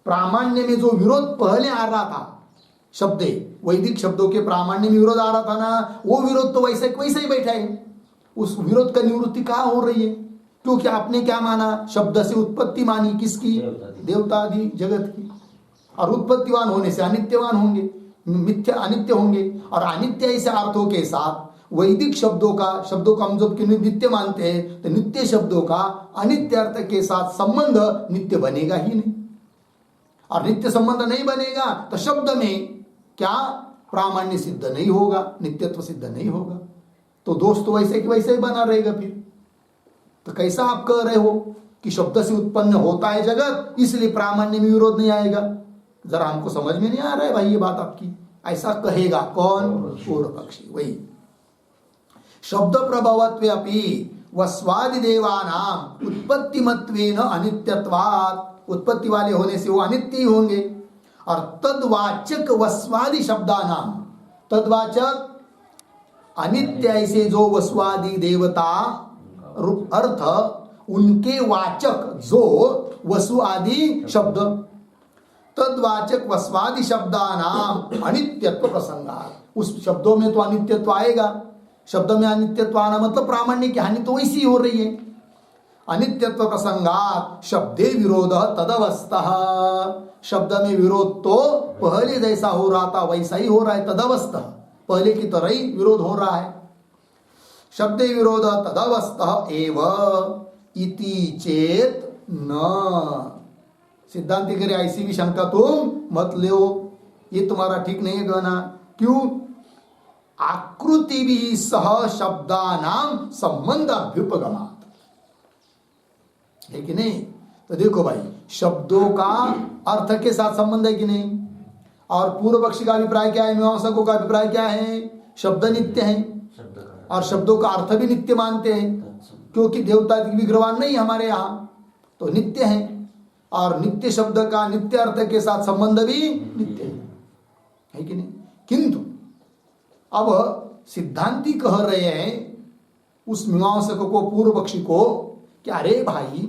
प्रामाण्य में जो विरोध पहले आ रहा था, शब्द वैदिक शब्दों के प्रामाण्य में विरोध आ रहा था ना, वो विरोध तो वैसा वैसा ही बैठा है, उस विरोध का निवृत्ति कहाँ हो रही है? क्योंकि आपने क्या माना, शब्द से उत्पत्ति मानी किसकी? देवता आदि जगत की, और उत्पत्तिवान होने से अनित्यवान होंगे, मिथ्या अनित्य होंगे, और अनित्य ऐसे अर्थों के साथ वैदिक शब्दों का हम जब नित्य मानते हैं, तो नित्य शब्दों का अनित्य अर्थ के साथ संबंध नित्य बनेगा ही नहीं, और नित्य संबंध नहीं बनेगा तो शब्द में क्या प्रामाण्य सिद्ध नहीं होगा, नित्यत्व सिद्ध नहीं होगा, तो दोष तो वैसे कि वैसे ही बना रहेगा। फिर तो कैसा आप कह रहे हो कि शब्द से उत्पन्न होता है जगत इसलिए प्रामाण्य में विरोध नहीं आएगा? जरा हमको समझ में नहीं आ रहा है भाई ये बात आपकी, ऐसा कहेगा कौन? पूर्व पक्षी। वही शब्द प्रभवत्वे अपि वस्वादि देवानां उत्पत्तिमत्वेन अनित्यत्वात्, उत्पत्ति वाले होने से वो अनित्य ही होंगे, और तद्वाचक वस्वादि शब्दानां, तद्वाचक अनित्य ऐसे जो वस्वादि देवता अर्थ उनके वाचक जो वसु आदि शब्द, तद्वाचक वस्वादि शब्दानां अनित्यत्व प्रसंगात्, उस शब्दों में तो अनित्यत्व आएगा, शब्द में अनित्यत्व आना मतलब प्रामाण्य की हानि तो वैसी हो रही है। अनित्यत्व प्रसंगात शब्दे विरोध तदवस्थः, शब्द में विरोध तो पहले जैसा हो रहा था वैसा ही हो रहा है, तदवस्थः पहले की तरह ही विरोध हो रहा है। शब्दे विरोध तदवस्थः एव इति चेत न, सिद्धांति करे ऐसी भी शंका तुम मत लो, ये तुम्हारा ठीक नहीं है कहना। क्यों? आकृति भी सह शब्दानां संबंध अभ्युपगमात्, है कि नहीं? तो देखो भाई, शब्दों का अर्थ के साथ संबंध है कि नहीं? और पूर्व पक्षी का अभिप्राय क्या है, मीमांसकों का अभिप्राय क्या है? शब्द नित्य है और शब्दों का अर्थ भी नित्य मानते हैं, क्योंकि देवता विग्रहवान नहीं हमारे यहाँ, तो नित्य है, और नित्य शब्द का नित्य अर्थ के साथ संबंध भी नित्य है कि नहीं? किंतु अब सिद्धांती कह रहे हैं उस मीमांसक को, पूर्व पक्षी को, कि अरे भाई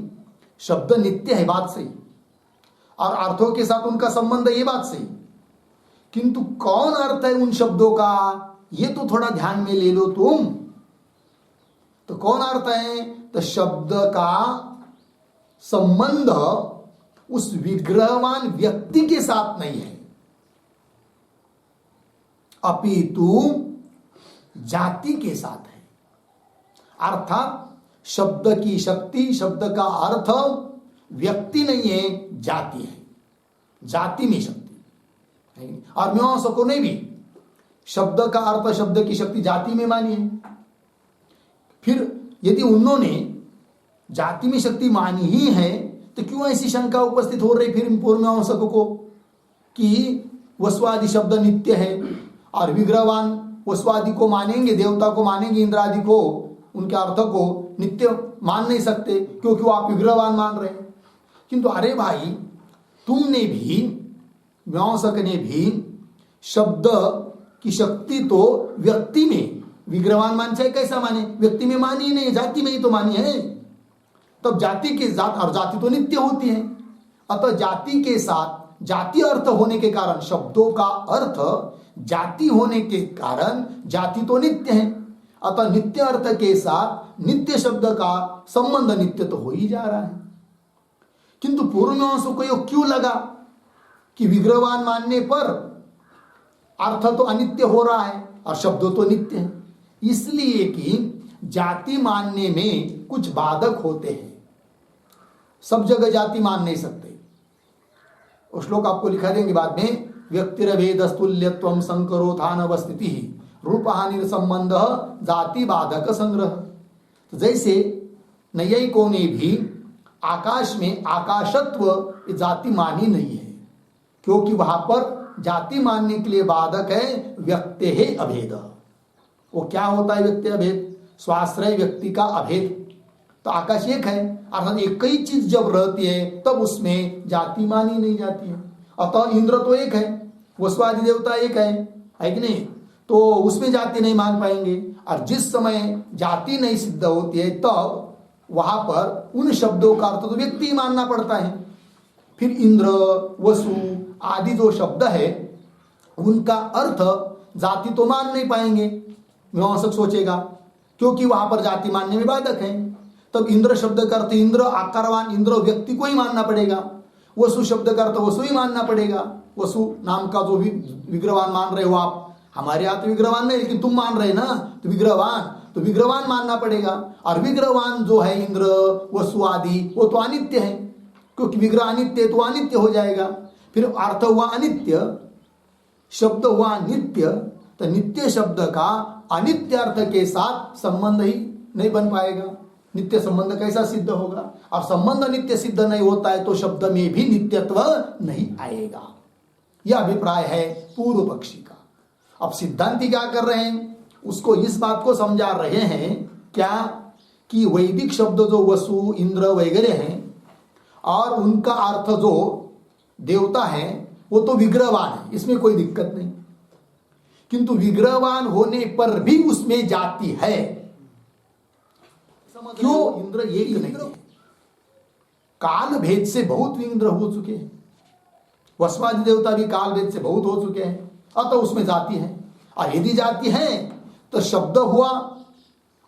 शब्द नित्य है, बात सही, और अर्थों के साथ उनका संबंध है, ये बात सही, किंतु कौन अर्थ है उन शब्दों का ये तो थोड़ा ध्यान में ले लो तुम। तो कौन अर्थ है? तो शब्द का संबंध उस विग्रहवान व्यक्ति के साथ नहीं है, अपितु जाति के साथ है। अर्थात शब्द की शक्ति, शब्द का अर्थ व्यक्ति नहीं है, जाति है, जाति में शक्ति है। और मीमांसकों ने भी शब्द का अर्थ, शब्द की शक्ति जाति में मानी है। फिर यदि उन्होंने जाति में शक्ति मानी ही है तो क्यों ऐसी शंका उपस्थित हो रही फिर पूर्व मीमांसकों को कि वस्वादि शब्द नित्य है और विग्रहवान वस्वादि को मानेंगे, देवता को मानेंगे, इंद्रादि को, उनके अर्थ को नित्य मान नहीं सकते क्योंकि वो आप विग्रहवान मान रहे हैं। किंतु अरे भाई, तुमने भी, मीमांसक ने भी शब्द कि शक्ति तो व्यक्ति में, विग्रहवान मान चाहे कैसा माने, व्यक्ति में मानी ही नहीं, जाति में ही तो मानी है। तब जाति के जात, और जाति तो नित्य होती है, अतः जाति के साथ जाति अर्थ होने के कारण, शब्दों का अर्थ जाति होने के कारण जाति तो नित्य है, अतः नित्य अर्थ के साथ नित्य शब्द का संबंध नित्य तो हो ही जा रहा है। किंतु पूर्व मीमांसकों को यह क्यों लगा कि विग्रहवान मानने पर अर्थ तो अनित्य हो रहा है और शब्द तो नित्य है? इसलिए कि जाति मानने में कुछ बाधक होते हैं, सब जगह जाति मान नहीं सकते। उस श्लोक आपको लिखा देंगे बाद में, व्यक्तिरभेदस्तुल्यत्वं संकरोत्थान अवस्थिति रूपहानि संबंध जाति बाधक संग्रह। तो जैसे नैयायिकों ने भी आकाश में आकाशत्व जाति मानी नहीं है, क्योंकि वहां पर जाति मानने के लिए बाधक है व्यक्ति है अभेद। वो क्या होता है व्यक्ति अभेद? स्वाश्रय व्यक्ति का अभेद। तो आकाश एक है, अर्थात एक ही चीज जब रहती है तब उसमें जाति मानी नहीं जाती है। अतः इंद्र तो एक है, वसुआदि देवता एक है कि नहीं, तो उसमें जाति नहीं मान पाएंगे। और जिस समय जाति नहीं सिद्ध होती है तब वहां पर उन शब्दों का अर्थ तो व्यक्ति ही मानना पड़ता है। फिर इंद्र, वसु आदि जो शब्द है उनका अर्थ जाति तो मान नहीं पाएंगे, मीमांसक सोचेगा, क्योंकि वहां पर जाति मानने में बाधक है। तब इंद्र शब्द का अर्थ इंद्र आकारवान इंद्र व्यक्ति को ही मानना पड़ेगा, वसु शब्द का अर्थ वसु ही मानना पड़ेगा। वसु नाम का जो विग्रहवान मान रहे हो आप, हमारे यहाँ तो विग्रहवान नहीं, लेकिन तुम मान रहे ना, तो विग्रहवान मानना पड़ेगा। और विग्रहवान जो है इंद्र, वसु आदि, वो तो अनित्य है, क्योंकि विग्रह अनित्य तो अनित्य हो जाएगा। फिर अर्थ हुआ अनित्य, शब्द हुआ नित्य, तो नित्य शब्द का अनित्य अर्थ के साथ संबंध ही नहीं बन पाएगा। नित्य संबंध कैसा सिद्ध होगा? और संबंध नित्य सिद्ध नहीं होता है तो शब्द में भी नित्यत्व नहीं आएगा। यह अभिप्राय है पूर्व पक्षी का। अब सिद्धांती क्या कर रहे हैं? उसको इस बात को समझा रहे हैं क्या कि वैदिक शब्द जो वसु, इंद्र वगैरह हैं और उनका अर्थ जो देवता है वो तो विग्रहवान है, इसमें कोई दिक्कत नहीं। किंतु विग्रहवान होने पर भी उसमें जाति है। क्यों? इंद्र एक नहीं है, काल भेद से बहुत इंद्र हो चुके हैं, वसुआदि देवता भी काल भेद से बहुत हो चुके हैं, अतः उसमें जाति है। और यदि जाति है तो शब्द हुआ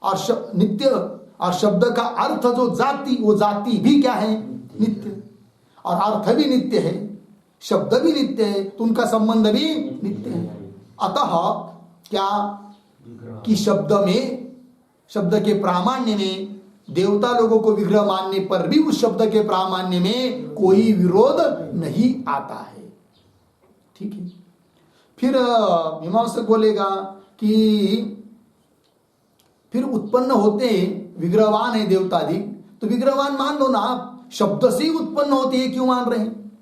और नित्य, और शब्द का अर्थ जो जाति, वो जाति भी क्या है? नित्य। और अर्थ भी नित्य है, शब्द भी नित्य है, तो उनका संबंध भी नित्य है। अतः क्या कि शब्द के प्रामाण्य में देवता लोगों को विग्रह मानने पर भी उस शब्द के प्रामाण्य में कोई विरोध नहीं आता है। ठीक है। फिर मीमांसक बोलेगा कि फिर उत्पन्न होते विग्रहवान है देवतादि, तो विग्रहवान मान लो ना आप, शब्द से ही उत्पन्न होते हैं, क्यों मान रहे हैं?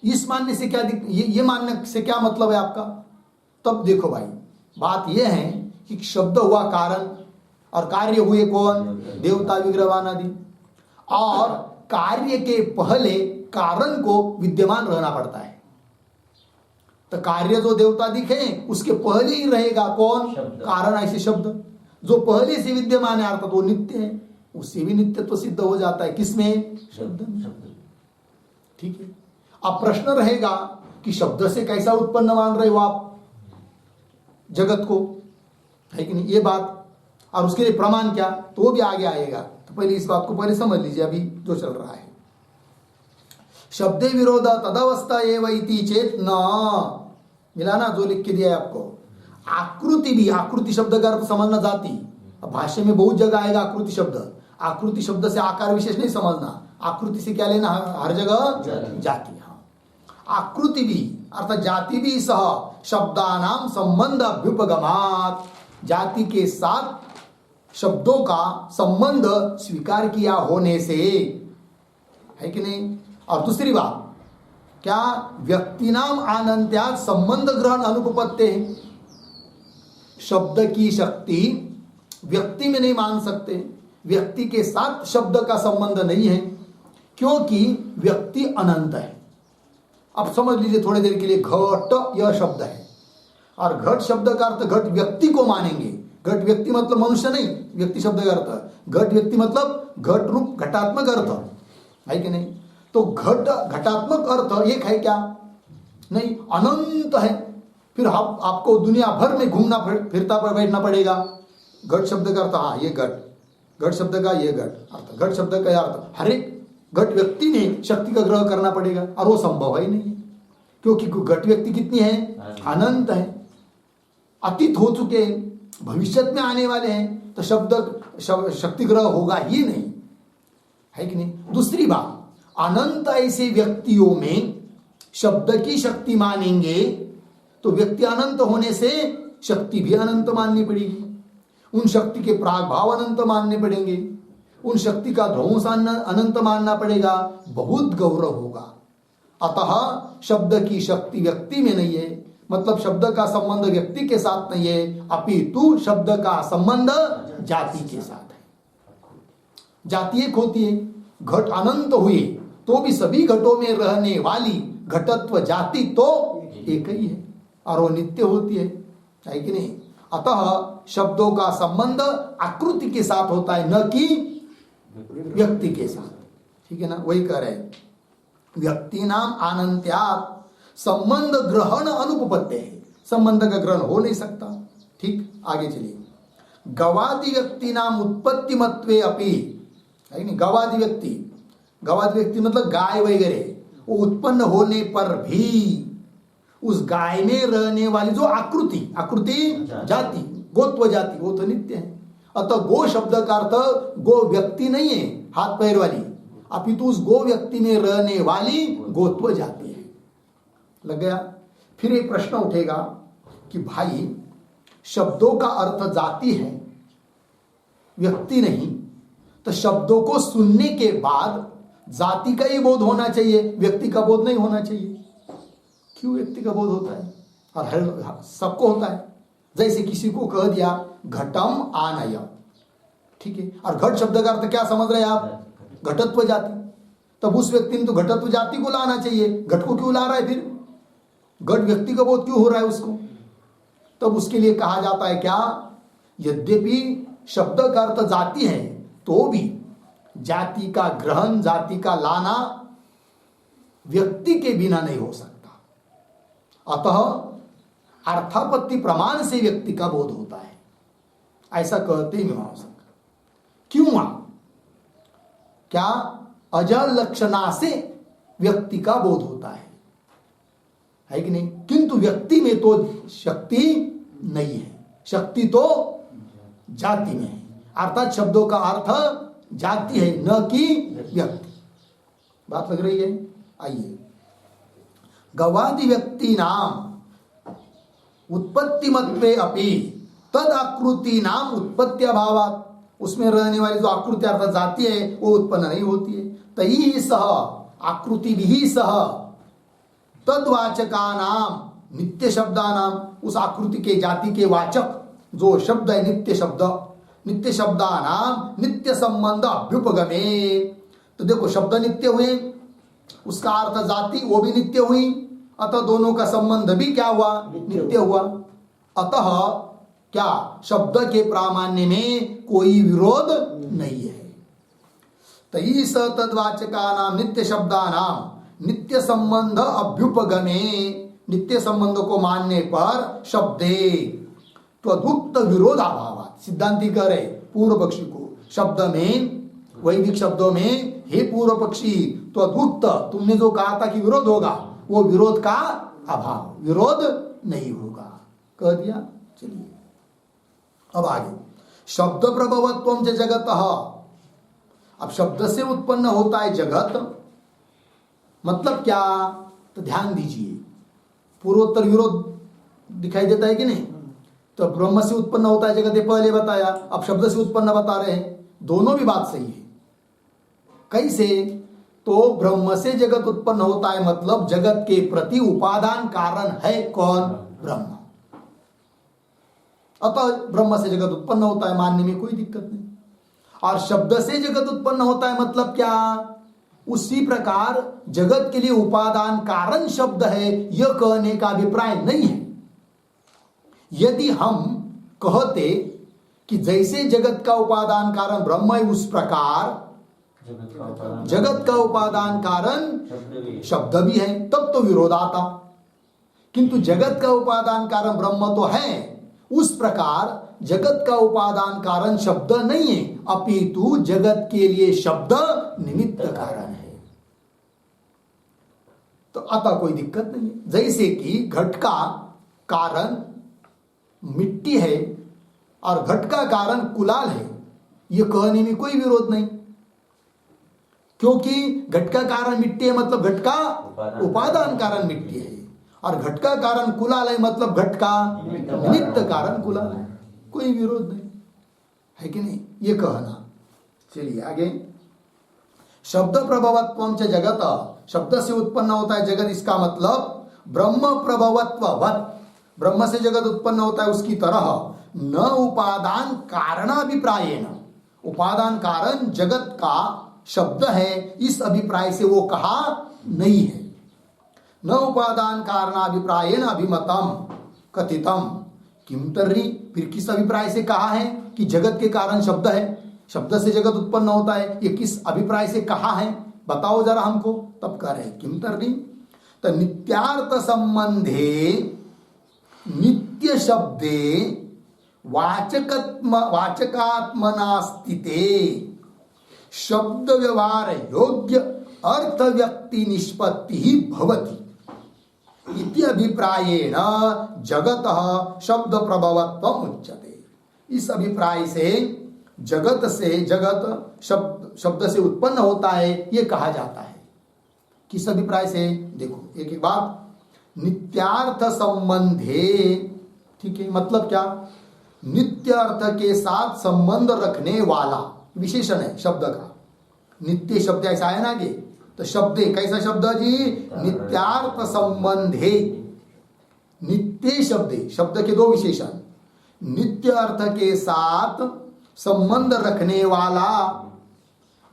इस मानने से क्या ये मानने से क्या मतलब है आपका? तब देखो भाई, बात यह है कि शब्द हुआ कारण और कार्य हुए कौन? देवता, विग्रहवान आदि। और कार्य के पहले कारण को विद्यमान रहना पड़ता है। तो कार्य जो देवता दिखे उसके पहले ही रहेगा कौन? कारण। ऐसे शब्द जो पहले से विद्यमान है अर्थात वो नित्य है, उससे भी नित्य तो सिद्ध हो जाता है। किसमें? शब्द में। ठीक है। अब प्रश्न रहेगा कि शब्द से कैसा उत्पन्न मान रहे हो आप जगत को, है कि नहीं? ये बात, और उसके लिए प्रमाण क्या, तो वो भी आगे आएगा। तो पहले इस बात को पहले समझ लीजिए अभी जो चल रहा है। शब्दे विरोध तदवस्था एवं इति चेत न, मिला ना जो लिख के दिया है आपको। आकृति भी, आकृति शब्द का अर्थ समझना जाति। अब भाष्य में बहुत जगह आएगा आकृति शब्द। आकृति शब्द से आकार विशेष नहीं समझना, आकृति से क्या लेना? हर जगह जाति। हाँ, आकृति भी अर्थात जाति भी सह शब्दानाम संबंध अभ्युपगमात, जाति के साथ शब्दों का संबंध स्वीकार किया होने से, है कि नहीं? और दूसरी बात क्या? व्यक्ति नाम आनंत्यात संबंध ग्रहण अनुपपत्ते है। शब्द की शक्ति व्यक्ति में नहीं मान सकते, व्यक्ति के साथ शब्द का संबंध नहीं है, क्योंकि व्यक्ति अनंत है। अब समझ लीजिए थोड़ी देर के लिए, घट यह शब्द है और घट शब्द का अर्थ घट व्यक्ति को मानेंगे। घट व्यक्ति मतलब मनुष्य नहीं, व्यक्ति शब्द का अर्थ घट व्यक्ति मतलब घट रूप घटात्मक अर्थ है कि नहीं। तो घटात्मक अर्थ एक है क्या? नहीं, अनंत है। फिर आपको दुनिया भर में घूमना फिरता पर बैठना पड़ेगा। घट शब्द का अर्थ, हाँ ये घट शब्द का ये घट घट शब्द का अर्थ हर एक घट व्यक्ति ने शक्ति का ग्रह करना पड़ेगा, और वो संभव है ही नहीं, क्योंकि घट व्यक्ति कितनी है? अनंत है, अतीत हो चुके हैं, भविष्य में आने वाले हैं, तो शक्ति ग्रह होगा ही नहीं, है कि नहीं। दूसरी बात, अनंत ऐसे व्यक्तियों में शब्द की शक्ति मानेंगे तो व्यक्ति अनंत होने से शक्ति भी अनंत माननी पड़ेगी, उन शक्ति के प्राग भाव अनंत मानने पड़ेंगे, उन शक्ति का ध्वंस अनंत मानना पड़ेगा, बहुत गौरव होगा। अतः शब्द की शक्ति व्यक्ति में नहीं है, मतलब शब्द का संबंध व्यक्ति के साथ नहीं है, अपितु शब्द का संबंध जाति के साथ है। जाति एक होती है, घट अनंत हुए तो भी सभी घटों में रहने वाली घटत्व जाति तो एक ही है, और वो नित्य होती है कि नहीं। अतः शब्दों का संबंध आकृति के साथ होता है, न कि व्यक्ति के साथ, ठीक है ना। वही कह रहे हैं, व्यक्ति नाम अनंत्यात् संबंध ग्रहण अनुपपत्ति है, संबंध का ग्रहण हो नहीं सकता। ठीक, आगे चलिए। गवादि व्यक्ति नाम उत्पत्ति मत्वे अपि, है नहीं। गवादि व्यक्ति मतलब गाय वगैरह, वो उत्पन्न होने पर भी उस गाय में रहने वाली जो आकृति जाति गोत्व जाति, वो तो नित्य है। अतः गो शब्द का अर्थ गो व्यक्ति नहीं है हाथ पैर वाली, अपितु उस गो व्यक्ति में रहने वाली गोत्व जाति है। लग गया। फिर एक प्रश्न उठेगा कि भाई शब्दों का अर्थ जाति है, व्यक्ति नहीं, तो शब्दों को सुनने के बाद जाति का ही बोध होना चाहिए, व्यक्ति का बोध नहीं होना चाहिए। क्यों व्यक्ति का बोध होता है और हर सबको होता है। जैसे किसी को कह दिया घटम आनय, ठीक है, और घट शब्द का अर्थ क्या समझ रहे हैं आप? घटत्व जाति। तब उस व्यक्ति ने तो घटत्व जाति को लाना चाहिए, घट को क्यों ला रहा है? फिर घट व्यक्ति का बोध क्यों हो रहा है उसको? तब उसके लिए कहा जाता है क्या, यद्यपि शब्द का अर्थ जाति है तो भी जाति का ग्रहण, जाति का लाना व्यक्ति के बिना नहीं हो सकता। अतः अर्थापत्ति प्रमाण से व्यक्ति का बोध होता है, ऐसा कहते ही मीमांसक। क्यों? क्या अजल लक्षणा से व्यक्ति का बोध होता है कि नहीं? किंतु व्यक्ति में तो शक्ति नहीं है, शक्ति तो जाति में है। अर्थात शब्दों का अर्थ जाति है, न कि व्यक्ति। बात लग रही है? आइए, गवादि व्यक्ति नाम उत्पत्ति मत्वे अपि तद आकृति नाम उत्पत्ति अभावात्, उसमें रहने वाली जो आकृति अर्थात जाति है वो उत्पन्न नहीं होती है। तैः सह आकृति भी सह तद्वाचका नाम नित्य शब्दा नाम, उस आकृति के जाति के वाचक जो शब्द है नित्य शब्द, नित्य शब्दा नाम नित्य संबंध अभ्युपगमे। तो देखो शब्द नित्य हुए, उसका अर्थ जाति वो भी नित्य हुई, अतः दोनों का संबंध भी क्या हुआ? नित्य हुआ। अतः क्या शब्द के प्रामाण्य में कोई विरोध नहीं है। तई स तद्वाचका नाम नित्य शब्दा नाम नित्य संबंध अभ्युपगमे, नित्य संबंध को मानने पर शब्दे त्वदुक्त विरोधाभावात्, सिद्धांति कह रहे पूर्व पक्षी को, शब्द में वैदिक शब्दों में हे पूर्व पक्षी त्वदुक्त, तुमने जो कहा था कि विरोध होगा, वो विरोध का अभाव, विरोध नहीं होगा, कह दिया। चलिए अब आगे, शब्द प्रभवत्वम च जगतः, अब शब्द से उत्पन्न होता है जगत, मतलब क्या? तो ध्यान दीजिए, पूर्वोत्तर विरोध दिखाई देता है कि नहीं? तो ब्रह्म से उत्पन्न होता है जगत, ये पहले बताया, अब शब्द से उत्पन्न बता रहे हैं, दोनों भी बात सही है। कैसे? तो ब्रह्म से जगत उत्पन्न होता है, मतलब जगत के प्रति उपादान कारण है कौन? ब्रह्म। अतः ब्रह्म से जगत उत्पन्न होता है, मानने में कोई दिक्कत नहीं। और शब्द से जगत उत्पन्न होता है मतलब क्या? उसी प्रकार जगत के लिए उपादान कारण शब्द है, यह कहने का अभिप्राय नहीं है। यदि हम कहते कि जैसे जगत का उपादान कारण ब्रह्म है उस प्रकार जगत का उपादान कारण शब्द भी है, तब तो विरोध आता। किंतु जगत का उपादान कारण ब्रह्म तो है, उस प्रकार जगत का उपादान कारण शब्द नहीं है, अपितु जगत के लिए शब्द निमित्त कारण है। तो अतः कोई दिक्कत नहीं है। जैसे कि घट का कारण मिट्टी है और घट का कारण कुलाल है, यह कहने में कोई विरोध नहीं, क्योंकि घट का कारण मिट्टी है मतलब घट का उपादान कारण मिट्टी है, और घट का कारण कुलाल है मतलब घट का निमित्त कारण कुलाल है, कोई विरोध नहीं है कि नहीं, ये कहना। चलिए आगे। शब्द प्रभवत्वम च जगत, शब्द से उत्पन्न होता है जगत, इसका मतलब ब्रह्म प्रभवत्ववत्, ब्रह्म से जगत उत्पन्न होता है उसकी तरह, न उपादान कारणाभिप्रायेण, उपादान कारण जगत का शब्द है इस अभिप्राय से वो कहा नहीं है। न उपादान कारणाभिप्रायेण अभिमतम कथितम किम तर्हि, फिर किस अभिप्राय से कहा है कि जगत के कारण शब्द है, शब्द से जगत उत्पन्न होता है, ये किस अभिप्राय से कहा है बताओ जरा हमको। तब कह रहे किम तर्हि, तो नित्यार्थ संबंधे नित्य शब्दे वाचकात्मना स्थिते शब्द व्यवहार योग्य अर्थ व्यक्ति निष्पत्ति ही भवति इति अभिप्रायेण जगत शब्द प्रभवत्वम उच्यते। इस अभिप्राय से जगत शब्द से उत्पन्न होता है ये कहा जाता है। किस अभिप्राय से, देखो एक एक बात, नित्यार्थ संबंधे, ठीक है, मतलब क्या, नित्य अर्थ के साथ संबंध रखने वाला विशेषण है शब्द का। नित्य शब्द ऐसा है ना कि, तो शब्द कैसा शब्द जी, नित्यार्थ संबंधे, नित्य शब्द के दो विशेषण, नित्य अर्थ के साथ संबंध रखने वाला,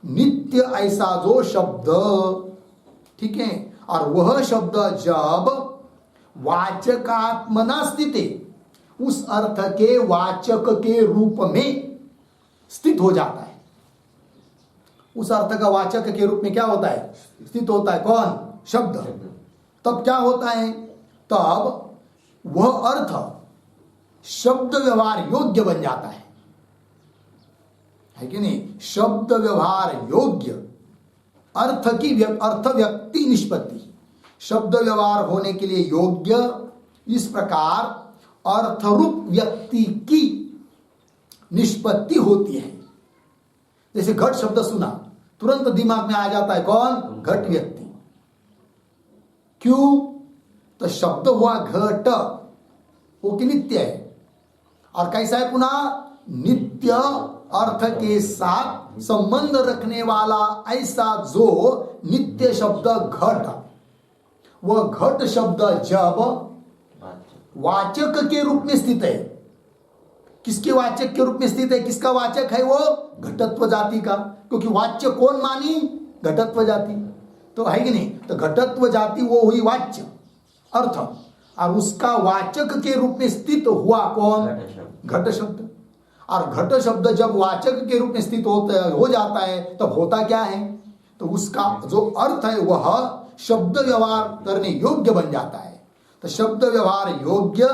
नित्य ऐसा जो शब्द, ठीक है, और वह शब्द जब वाचकात्मना स्थित है, उस अर्थ के वाचक के रूप में स्थित हो जाता है। उस अर्थ का वाचक के रूप में क्या होता है, स्थित होता है, कौन, शब्द। तब क्या होता है, तब वह अर्थ शब्द व्यवहार योग्य बन जाता है कि नहीं, शब्द व्यवहार योग्य अर्थ व्यक्ति निष्पत्ति, शब्द व्यवहार होने के लिए योग्य, इस प्रकार अर्थरूप व्यक्ति की निष्पत्ति होती है। जैसे घट शब्द सुना, तुरंत दिमाग में आ जाता है कौन, घट व्यक्ति। क्यों, तो शब्द हुआ घट, वो कि नित्य है, और कैसा है पुनः, नित्य अर्थ के साथ संबंध रखने वाला ऐसा जो नित्य शब्द घट, वह घट शब्द जब वाचक के रूप में स्थित है, किसके वाचक के रूप में स्थित है, किसका वाचक है, वो घटत्व जाति का, क्योंकि वाच्य कौन मानी, घटत्व जाति, तो है कि नहीं, तो घटत्व जाति वो हुई वाच्य अर्थ, और उसका वाचक के रूप में स्थित हुआ कौन, घट शब्द। और घट शब्द जब वाचक के रूप में स्थित हो जाता है तब होता क्या है, तो उसका जो अर्थ है वह शब्द व्यवहार करने योग्य बन जाता है। तो शब्द व्यवहार योग्य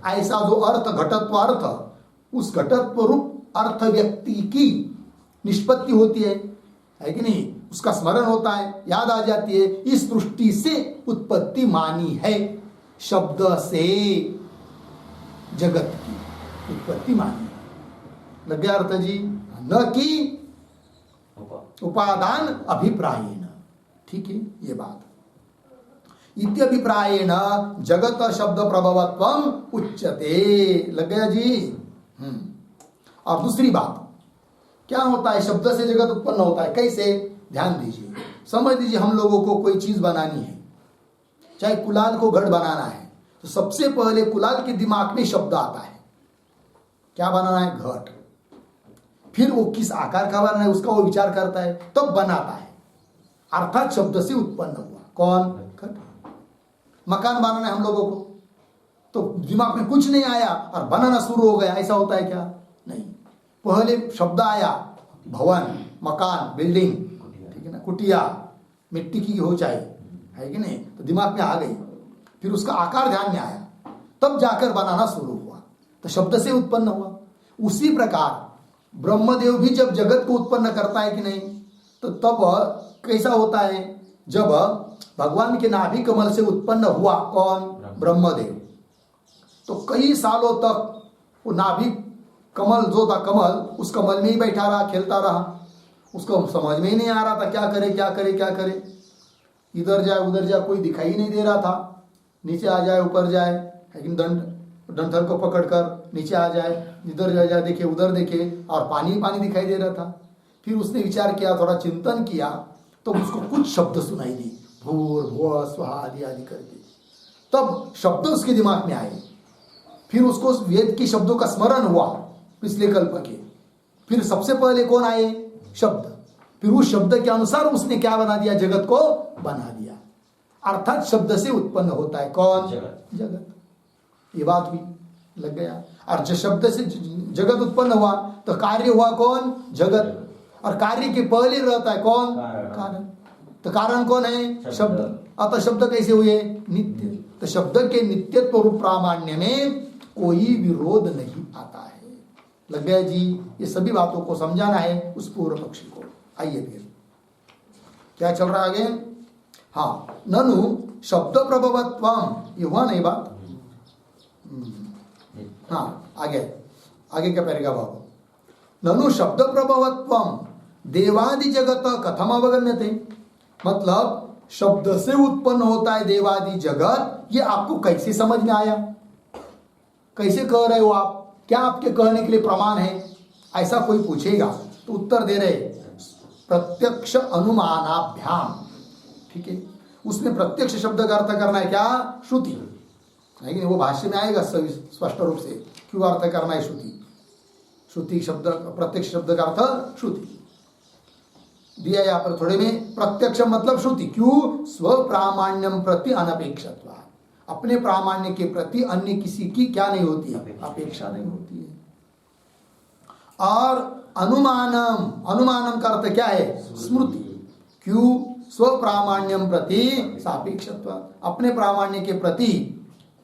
ऐसा जो अर्थ, घटत्व अर्थ, उस घटत्व रूप अर्थ व्यक्ति की निष्पत्ति होती है कि नहीं, उसका स्मरण होता है, याद आ जाती है। इस दृष्टि से उत्पत्ति मानी है, शब्द से जगत की उत्पत्ति मानी है। लग गया अर्थ जी, न कि उपादान अभिप्रायेण, ठीक है ये बात। इत्यभिप्रायेण जगत शब्द प्रभवत्वम उच्यते, लग गया जी। और दूसरी बात क्या होता है, शब्द से जगत उत्पन्न होता है, कैसे, ध्यान दीजिए, समझ लीजिए हम लोगों को कोई चीज बनानी है, चाहे कुलाल को घड़ बनाना है, तो सबसे पहले कुलाल के दिमाग में शब्द आता है, क्या बनाना है, घट। फिर वो किस आकार का बनाना है उसका वो विचार करता है, तब बनाता है, अर्थात शब्द से उत्पन्न हुआ कौन, घट। मकान बनाना है हम लोगों को, तो दिमाग में कुछ नहीं आया और बनाना शुरू हो गया, ऐसा होता है क्या? नहीं, पहले शब्द आया भवन, मकान, बिल्डिंग, ठीक है ना, कुटिया, मिट्टी की हो चाहे, है कि नहीं, तो दिमाग में आ गई, फिर उसका आकार ध्यान में आया, तब जाकर बनाना शुरू हुआ, तो शब्द से उत्पन्न हुआ। उसी प्रकार ब्रह्मदेव भी जब जगत को उत्पन्न करता है कि नहीं, तो तब कैसा होता है? जब भगवान के नाभि कमल से उत्पन्न हुआ कौन? ब्रह्मदेव। तो कई सालों तक वो नाभि कमल जो था, कमल उस कमल में ही बैठा रहा, खेलता रहा, उसको समझ में ही नहीं आ रहा था क्या करे क्या करे क्या करे, इधर जाए उधर जाए, कोई दिखाई नहीं दे रहा था, नीचे आ जाए ऊपर जाए, लेकिन डंठल को पकड़कर नीचे आ जाए, इधर जाए देखे उधर देखे, और पानी पानी दिखाई दे रहा था। फिर उसने विचार किया, थोड़ा चिंतन किया, तो उसको कुछ शब्द सुनाई दी, भूर भुव स्वाहा आदि आदि करके, तब शब्द उसके दिमाग में आए। फिर उसको वेद के शब्दों का स्मरण हुआ पिछले कल्प के। फिर सबसे पहले कौन आए? शब्द। फिर उस शब्द के अनुसार उसने क्या बना दिया? जगत को बना दिया। अर्थात शब्द से उत्पन्न होता है कौन? जगत। ये बात हुई, लग गया। और जो शब्द से जगत उत्पन्न हुआ तो कार्य हुआ कौन? जगत। और कार्य के पहले रहता है कौन? कारण। तो कारण कौन है? शब्द। अतः शब्द कैसे हुए? नित्य। तो शब्द के नित्यत्व रूप प्रामाण्य में कोई विरोध नहीं आता है। लग गया जी? ये सभी बातों को समझाना है उस पूर्व पक्षी को। आइए फिर क्या चल रहा है आगे? हाँ, ननु शब्द प्रभवत्वम, ये हुआ नहीं बात? हाँ, आगे क्या पैरेग्राफ भाव? ननु शब्द प्रभवत्वम देवादि जगत कथम अवगम्यते, मतलब शब्द से उत्पन्न होता है देवादि जगत, ये आपको कैसे समझ में आया? कैसे कह रहे हो आप? क्या आपके कहने के लिए प्रमाण है? ऐसा कोई पूछेगा तो उत्तर दे रहे प्रत्यक्ष अनुमानाभ्याम। ठीक है, उसमें प्रत्यक्ष शब्द का अर्थ करना है क्या? श्रुति। लेकिन वो भाष्य में आएगा स्पष्ट रूप से क्यों अर्थ करना है श्रुति। श्रुति शब्द, प्रत्यक्ष शब्द का अर्थ श्रुति दिया यहाँ पर थोड़े में। प्रत्यक्ष मतलब श्रुति, क्यों? स्व प्रामाण्यम प्रति अनपेक्षत्वा, अपने प्रामाण्य के प्रति अन्य किसी की क्या नहीं होती है? अपेक्षा नहीं होती है। और अनुमानम, अनुमानम का अर्थ क्या है? स्मृति। क्यों? स्व प्रामाण्यम प्रति सापेक्षत्व, अपने प्रामाण्य के प्रति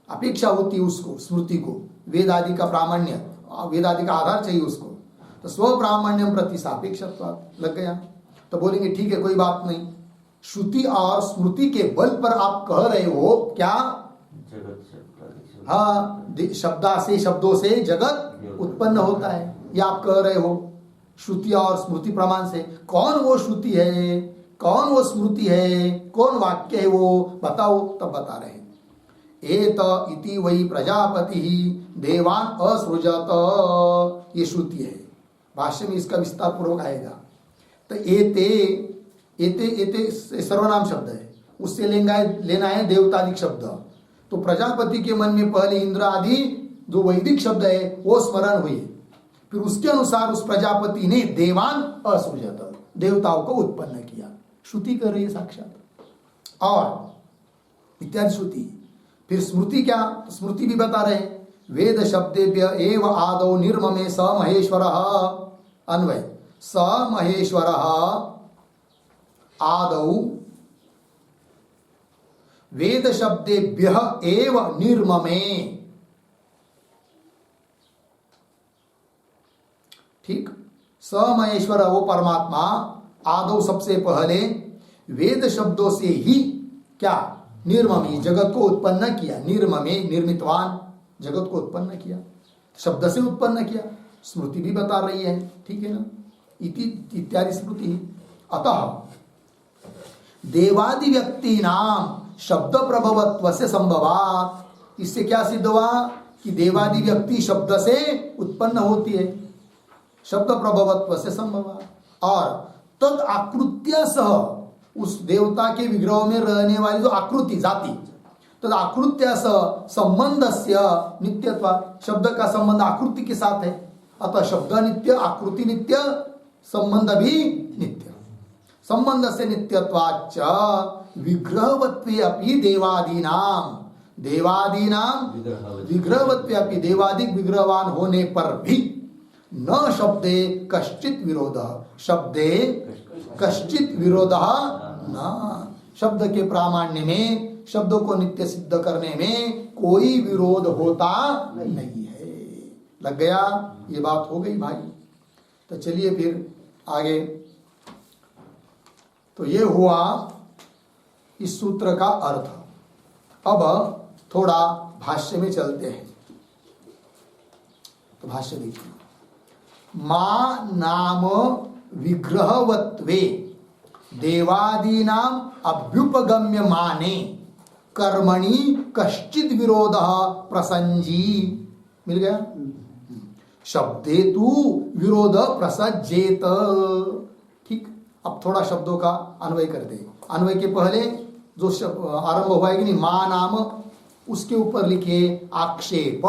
अपेक्षा होती है उसको, स्मृति को। वेद आदि का प्रामाण्य, वेद आदि का आधार चाहिए उसको, तो स्व प्रामाण्यम प्रति सापेक्षत्व। लग गया? तो बोलेंगे ठीक है, कोई बात नहीं, श्रुति और स्मृति के बल पर आप कह रहे हो क्या? हाँ, शब्दों से जगत उत्पन्न होता है, ये आप कह रहे हो श्रुति और स्मृति प्रमाण से। कौन वो श्रुति है, कौन वो स्मृति है, कौन वाक्य है वो बताओ। तब बता रहे हैं, एत इति वै प्रजापति देवान असृजत, ये श्रुति है। भाष्य में इसका विस्तार पूर्वक आएगा। तो एते एते एते सर्वनाम शब्द है, उससे लेना है देवतादिक शब्द। तो प्रजापति के मन में पहले इंद्र आदि जो वैदिक शब्द है वो स्मरण हुए, फिर उसके अनुसार उस प्रजापति ने देवान असृजत, देवताओं को उत्पन्न किया। श्रुति कर रही है साक्षात, और इत्यादि श्रुति। फिर स्मृति क्या? स्मृति भी बता रहे, वेद शब्देभ्य एव आदौ निर्ममे स महेश्वरः, अन्वय स महेश्वरः आदौ वेद शब्देभ्य एव निर्ममे। ठीक, स महेश्वर वो परमात्मा आदौ सबसे पहले वेद शब्दों से ही क्या? निर्ममी, जगत को उत्पन्न किया। निर्ममे निर्मितवान, जगत को उत्पन्न किया, शब्द से उत्पन्न किया। स्मृति भी बता रही है, ठीक है ना, इत्यादि स्मृति। अतः देवादि व्यक्ति नाम शब्द प्रभवत्व से संभवात, इससे क्या सिद्ध हुआ कि देवादि व्यक्ति शब्द से उत्पन्न होती है, शब्द प्रभवत्व से संभवात। और तद आकृत्य सह, उस देवता के विग्रह में रहने वाली जो आकृति जाति, तद आकृत्य सह संबंध से नित्यत्व, शब्द का संबंध आकृति के साथ है। अतः शब्द नित्य, आकृति नित्य, संबंध भी नित्य। संबंध से नित्यत्वाच्च विग्रहवत्वे अपि देवादीनाम, देवादीनाम विग्रहवत्व्यापि, देवादिक विग्रहवान होने पर भी न शब्दे कश्चित विरोध, शब्दे कश्चित विरोध न, शब्द के प्रामाण्य में, शब्दों को नित्य सिद्ध करने में कोई विरोध होता नहीं है। लग गया? ये बात हो गई भाई। तो चलिए फिर आगे। तो ये हुआ इस सूत्र का अर्थ। अब थोड़ा भाष्य में चलते हैं। तो भाष्य देखिए, मा नाम विग्रहवत्वे देवादीनाम अभ्युपगम्य माने कर्मणि कश्चिद विरोध प्रसंजी। मिल गया? शब्दे तु विरोध प्रसज्जेत। ठीक। अब थोड़ा शब्दों का अन्वय करते हैं। अन्वय के पहले जो आरंभ हुआ है कि नहीं, मा नाम, उसके ऊपर लिखिए आक्षेप।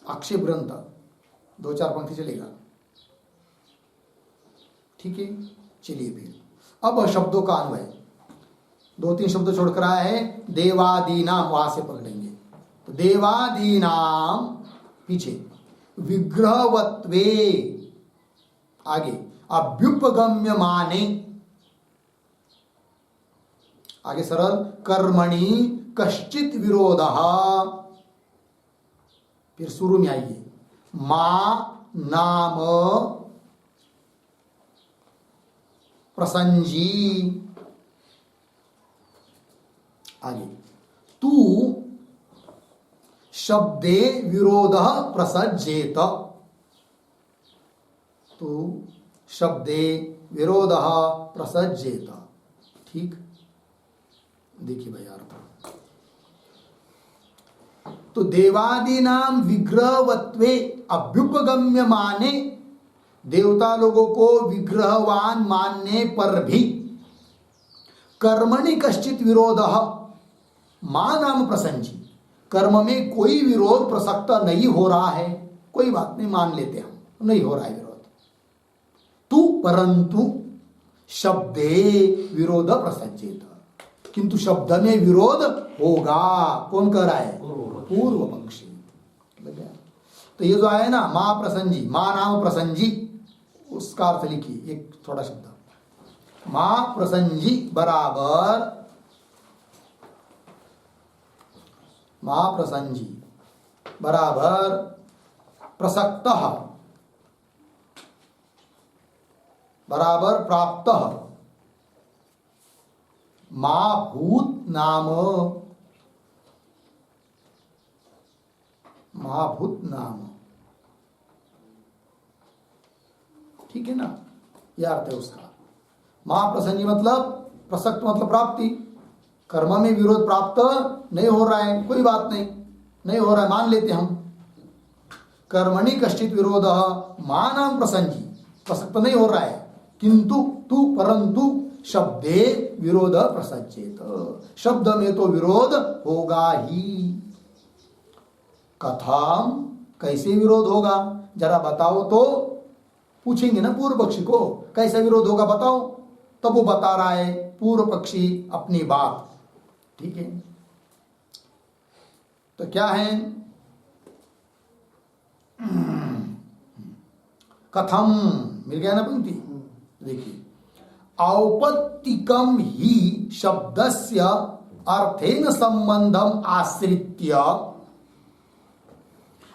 आक्षेप ग्रंथ 2-4 पंक्ति चलेगा। ठीक है। चलिए फिर अब शब्दों का अन्वय 2-3 शब्द छोड़कर आया है। देवादीनाम, वहां से पकड़ेंगे। तो देवादीनाम पीछे, विग्रहवत्वे आगे, अभ्युपगम्य माने आगे सरल, कर्मणि कश्चित विरोध। फिर शुरू में आइए, मा नाम प्रसंजी। आगे, तू शब्दे विरोध प्रसज्जेत। तू शब्दे विरोध प्रसज्जेत। ठीक। देखिए भाई अर्थ। तो देवादीनाम विग्रहवत्वे अभ्युपगम्य माने, देवता लोगों को विग्रहवान मानने पर भी कर्मणि कश्चित विरोध, मा नाम प्रसंजी, कर्म में कोई विरोध प्रसक्त नहीं हो रहा है। कोई बात नहीं, मान लेते हम, नहीं हो रहा है विरोध। तू परंतु शब्दे विरोध प्रसज्जेत, किंतु शब्द में विरोध होगा। कौन कह रहा है? पूर्व पक्षी। तो ये जो आया ना, मा प्रसंजी, मा नाम प्रसंजी, उसका अर्थ लिखिए एक थोड़ा शब्द। मा प्रसंजी बराबर, मा प्रसंजी बराबर प्रसक्त बराबर प्राप्त, मा भूत नाम, महाभूत नाम। ठीक है ना? यह अर्थ है उसका। महाप्रसंगी मतलब प्रसक्त, मतलब प्राप्ति। कर्म में विरोध प्राप्त नहीं हो रहा है, कोई बात नहीं, नहीं हो रहा है, मान लेते हम। कर्मणि कश्चित विरोध मानाम प्रसंगी, प्रसक्त नहीं हो रहा है, किंतु तू परंतु शब्दे विरोध प्रसज्जेत, शब्द में तो विरोध होगा ही। कथाम, कैसे विरोध होगा जरा बताओ तो। पूछेंगे ना पूर्व पक्षी को, कैसे विरोध होगा बताओ। तब वो बता रहा है पूर्व पक्षी अपनी बात। ठीक है। तो क्या है? कथम, मिल गया ना पंक्ति। देखिए, औपत्तिकम ही शब्दस्य अर्थेन संबंधम आश्रित्य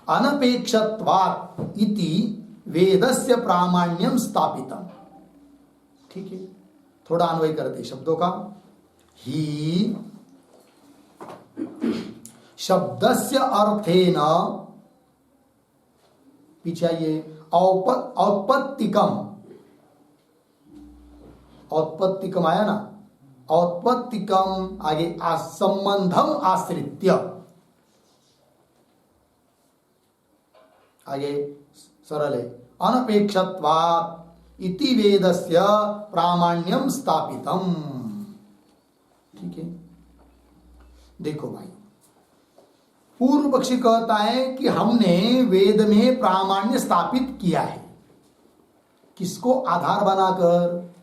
अनपेक्षत्वात् इति वेदस्य प्रामाण्यम स्थापितम। ठीक है। थोड़ा अन्वय करते शब्दों का। ही शब्दस्य अर्थेन, पीछे आइए, औपत्तिकम, औत्पत्तिकम आया ना, औत्पत्तिकम आगे संबंधम आश्रित्य, आगे सरल है, अनपेक्षत्वात् इति वेदस्य प्रामाण्यम स्थापितम। ठीक है। देखो भाई, पूर्व पक्षी कहता है कि हमने वेद में प्रामाण्य स्थापित किया है। किसको आधार बनाकर?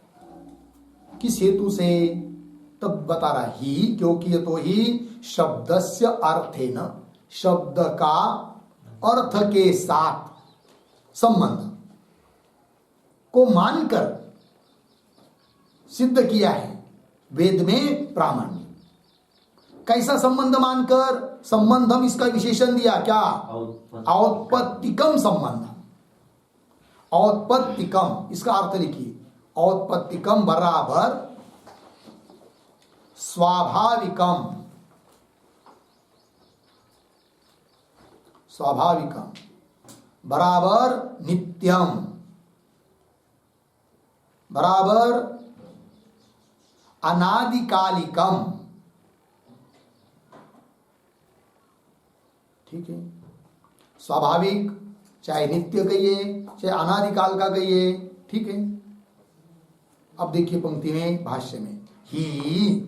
किस हेतु से? तब बता रहा ही, क्योंकि ये तो ही शब्दस्य अर्थेन, शब्द का अर्थ के साथ संबंध को मानकर सिद्ध किया है वेद में प्रामाण्य। कैसा संबंध मानकर? संबंधम, इसका विशेषण दिया क्या? औत्पत्तिकम संबंध। औत्पत्तिकम, इसका अर्थ लिखिए, औत्पत्तिकम बराबर स्वाभाविकम, स्वाभाविकम बराबर नित्यम बराबर अनादिकालिकम। ठीक है, स्वाभाविक चाहे नित्य कहिए चाहे अनादिकाल का कहिए, ठीक है। अब देखिए पंक्ति में, भाष्य में, ही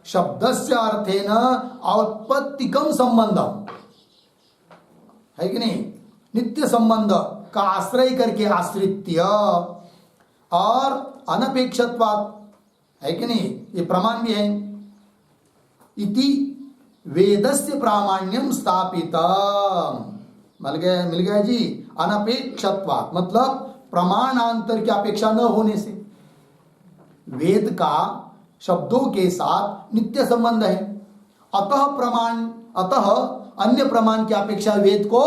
शब्दस्य अर्थेन औत्पत्तिकम संबंधम, है कि नहीं? नित्य संबंध का आश्रय करके, आश्रित्य और अनपेक्षत्वात्, है कि नहीं? ये प्रमाण भी है। इति वेदस्य प्रामाण्यम स्थापितम, मिल गया जी। अनपेक्षत्वात् मतलब प्रमाणांतर की अपेक्षा न होने से वेद का शब्दों के साथ नित्य संबंध है। अतः अन्य प्रमाण की अपेक्षा वेद को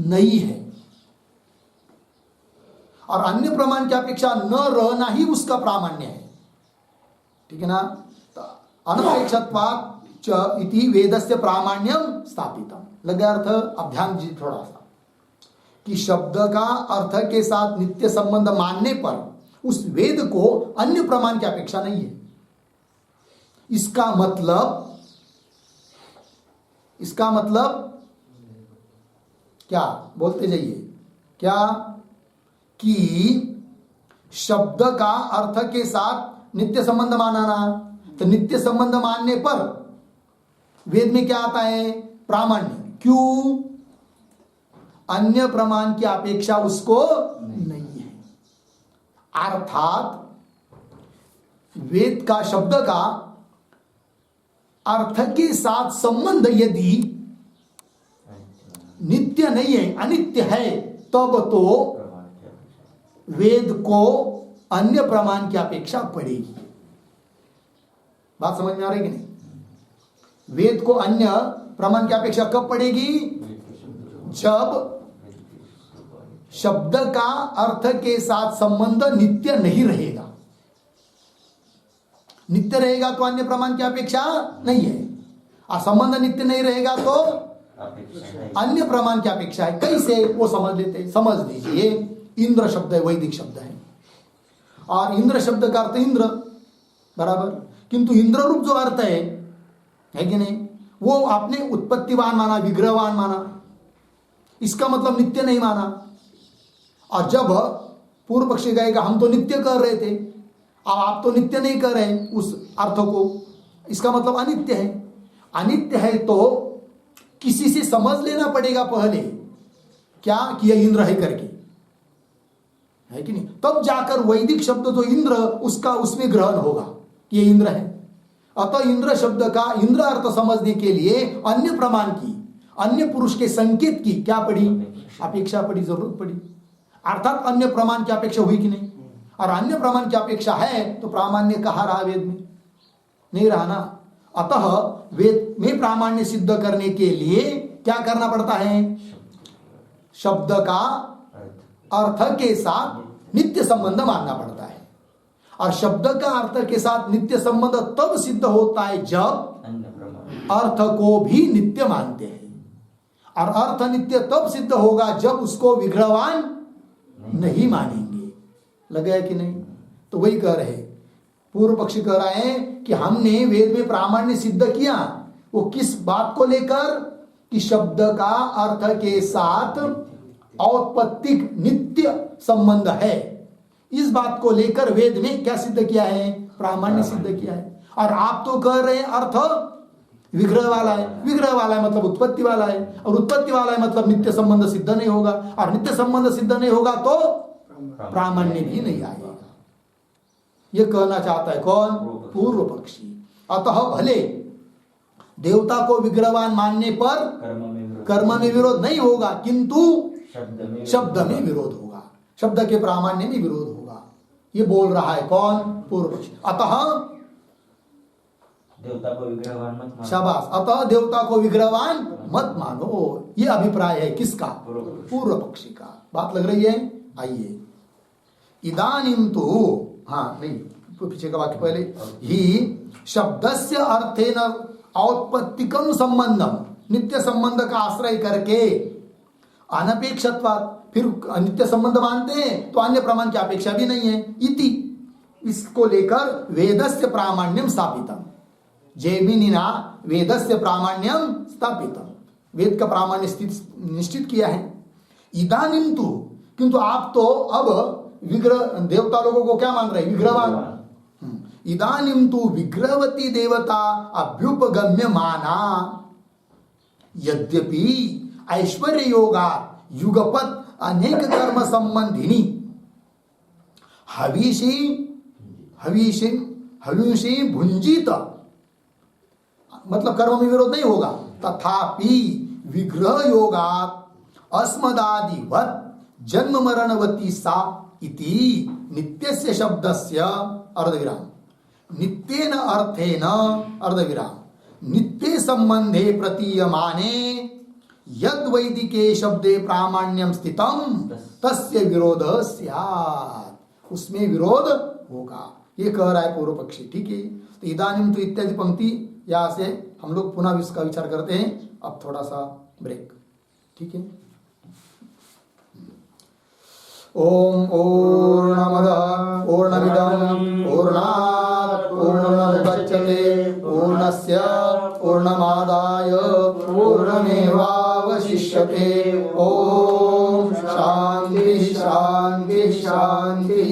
नहीं है, और अन्य प्रमाण की अपेक्षा न रहना ही उसका प्रामाण्य है। ठीक है ना? अनपेक्षत्वात् च इति वेदस्य प्रामाण्यम स्थापितम। लगा अर्थ? अब ध्यान दीजिए थोड़ा सा, कि शब्द का अर्थ के साथ नित्य संबंध मानने पर उस वेद को अन्य प्रमाण की अपेक्षा नहीं है। इसका मतलब क्या? बोलते जाइए। क्या? कि शब्द का अर्थ के साथ नित्य संबंध मानना, तो नित्य संबंध मानने पर वेद में क्या आता है? प्रामाण्य। क्यों? अन्य प्रमाण की अपेक्षा उसको नहीं है। अर्थात वेद का, शब्द का अर्थ के साथ संबंध यदि नित्य नहीं है, अनित्य है, तब तो वेद को अन्य प्रमाण की अपेक्षा पड़ेगी। बात समझ में आ रही कि नहीं? वेद को अन्य प्रमाण की अपेक्षा कब पड़ेगी? जब शब्द का अर्थ के साथ संबंध नित्य नहीं रहेगा। नित्य रहेगा तो अन्य प्रमाण की अपेक्षा नहीं है, और संबंध नित्य नहीं रहेगा तो अन्य प्रमाण की अपेक्षा है। कैसे? वो समझ लेते। समझ लीजिए, इंद्र शब्द है, वैदिक शब्द है, और इंद्र शब्द का अर्थ इंद्र बराबर, किंतु इंद्र रूप जो अर्थ है कि नहीं, वो आपने उत्पत्तिवान माना, विग्रहवान माना, इसका मतलब नित्य नहीं माना। और जब पूर्व पक्षी कहेगा हम तो नित्य कर रहे थे, अब आप तो नित्य नहीं कर रहे उस अर्थ को, इसका मतलब अनित्य है। अनित्य है तो किसी से समझ लेना पड़ेगा पहले क्या कि यह इंद्र है करके, है कि नहीं? तब जाकर वैदिक शब्द जो इंद्र, उसका उसमें ग्रहण होगा कि ये इंद्र है। अतः इंद्र शब्द का इंद्र अर्थ समझने के लिए अन्य प्रमाण की, अन्य पुरुष के संकेत की क्या पड़ी? अपेक्षा पड़ी, जरूरत पड़ी। अर्थात अन्य प्रमाण की अपेक्षा हुई कि नहीं? और अन्य प्रमाण की अपेक्षा है तो प्रामाण्य कहाँ रहा? वेद में नहीं रहा ना। अतः वेद में प्रामाण्य सिद्ध करने के लिए क्या करना पड़ता है? शब्द का अर्थ के साथ नित्य संबंध मानना पड़ता है, और शब्द का अर्थ के साथ नित्य संबंध तब सिद्ध होता है जब अर्थ को भी नित्य मानते हैं, और अर्थ नित्य तब सिद्ध होगा जब उसको विग्रहवान नहीं मानेंगे। लगा है कि नहीं? तो वही कह रहे, पूर्व पक्षी कह रहा है कि हमने वेद में प्रामाण्य सिद्ध किया, वो किस बात को लेकर? कि शब्द का अर्थ के साथ औत्पत्तिक नित्य संबंध है, इस बात को लेकर वेद में क्या सिद्ध किया है? प्रामाण्य सिद्ध किया है। और आप तो कह रहे हैं अर्थ विग्रह वाला है, विग्रह वाला है मतलब उत्पत्ति वाला है, और उत्पत्ति वाला है मतलब नित्य संबंध सिद्ध नहीं होगा, और नित्य संबंध सिद्ध नहीं होगा तो प्रामाण्य भी नहीं आएगा। ये कहना चाहता है कौन? पूर्व पक्षी। अतः भले देवता को विग्रहवान मानने पर कर्म में विरोध नहीं होगा, किंतु शब्द में विरोध होगा, शब्द के प्रामाण्य में विरोध होगा। ये बोल रहा है कौन? पूर्व पक्षी। अतः देवता को विग्रहवान मत मानो। शाबाश। अतः देवता को विग्रहवान मत मानो, ये अभिप्राय है किसका? पूर्व पक्षी का। बात लग रही है? आइए, इदानीं तो, हाँ नहीं, पीछे का वाक्य पहले ही, शब्दस्य अर्थेन औत्पत्तिकम संबंधम, नित्य संबंध का आश्रय करके अनपेक्षत्वात्, फिर नित्य संबंध मानते हैं तो अन्य प्रमाण की अपेक्षा भी नहीं है, इति, इसको लेकर वेदस्य प्रामाण्यम स्थापितम, जैमिनिना वेदस्य प्रामाण्यम स्थापितम, वेद का प्रामाण्य निश्चित किया है। इदानीं तु, किंतु आप तो अब विग्रह देवता लोगों को क्या मान रहे? विग्रहवान। इदानीं तु विग्रहवती देवता अभ्युपगम्य माना, यद्यपि ऐश्वर्य योगा युगपत अनेक कर्म संबंधिनी हविषी भुंजित, मतलब कर्म में विरोध नहीं होगा, तथापि विग्रह योगा अस्मदादिवत जन्म मरणवती सा इति नित्यस्य शब्दस्य अर्धविराम, नित्येन अर्थेन अर्धविराम, नित्ये संबंधे प्रतीयमाने यद वैदिके शब्दे प्रामाण्यम स्थितम तस्य विरोध स्यात्, उसमें विरोध होगा, ये कह रहा है पूर्व पक्षी। ठीक है, तो इदानीं तो इत्यादि पंक्ति यहाँ से हम लोग पुनः इसका विचार करते हैं। अब थोड़ा सा ब्रेक। ठीक है। ओम पूर्णमदः पूर्णमिदं पूर्णात् पूर्णमुदच्यते पूर्णस्य पूर्णमादाय पूर्णमेवावशिष्यते। ओम शांति शांति शांति।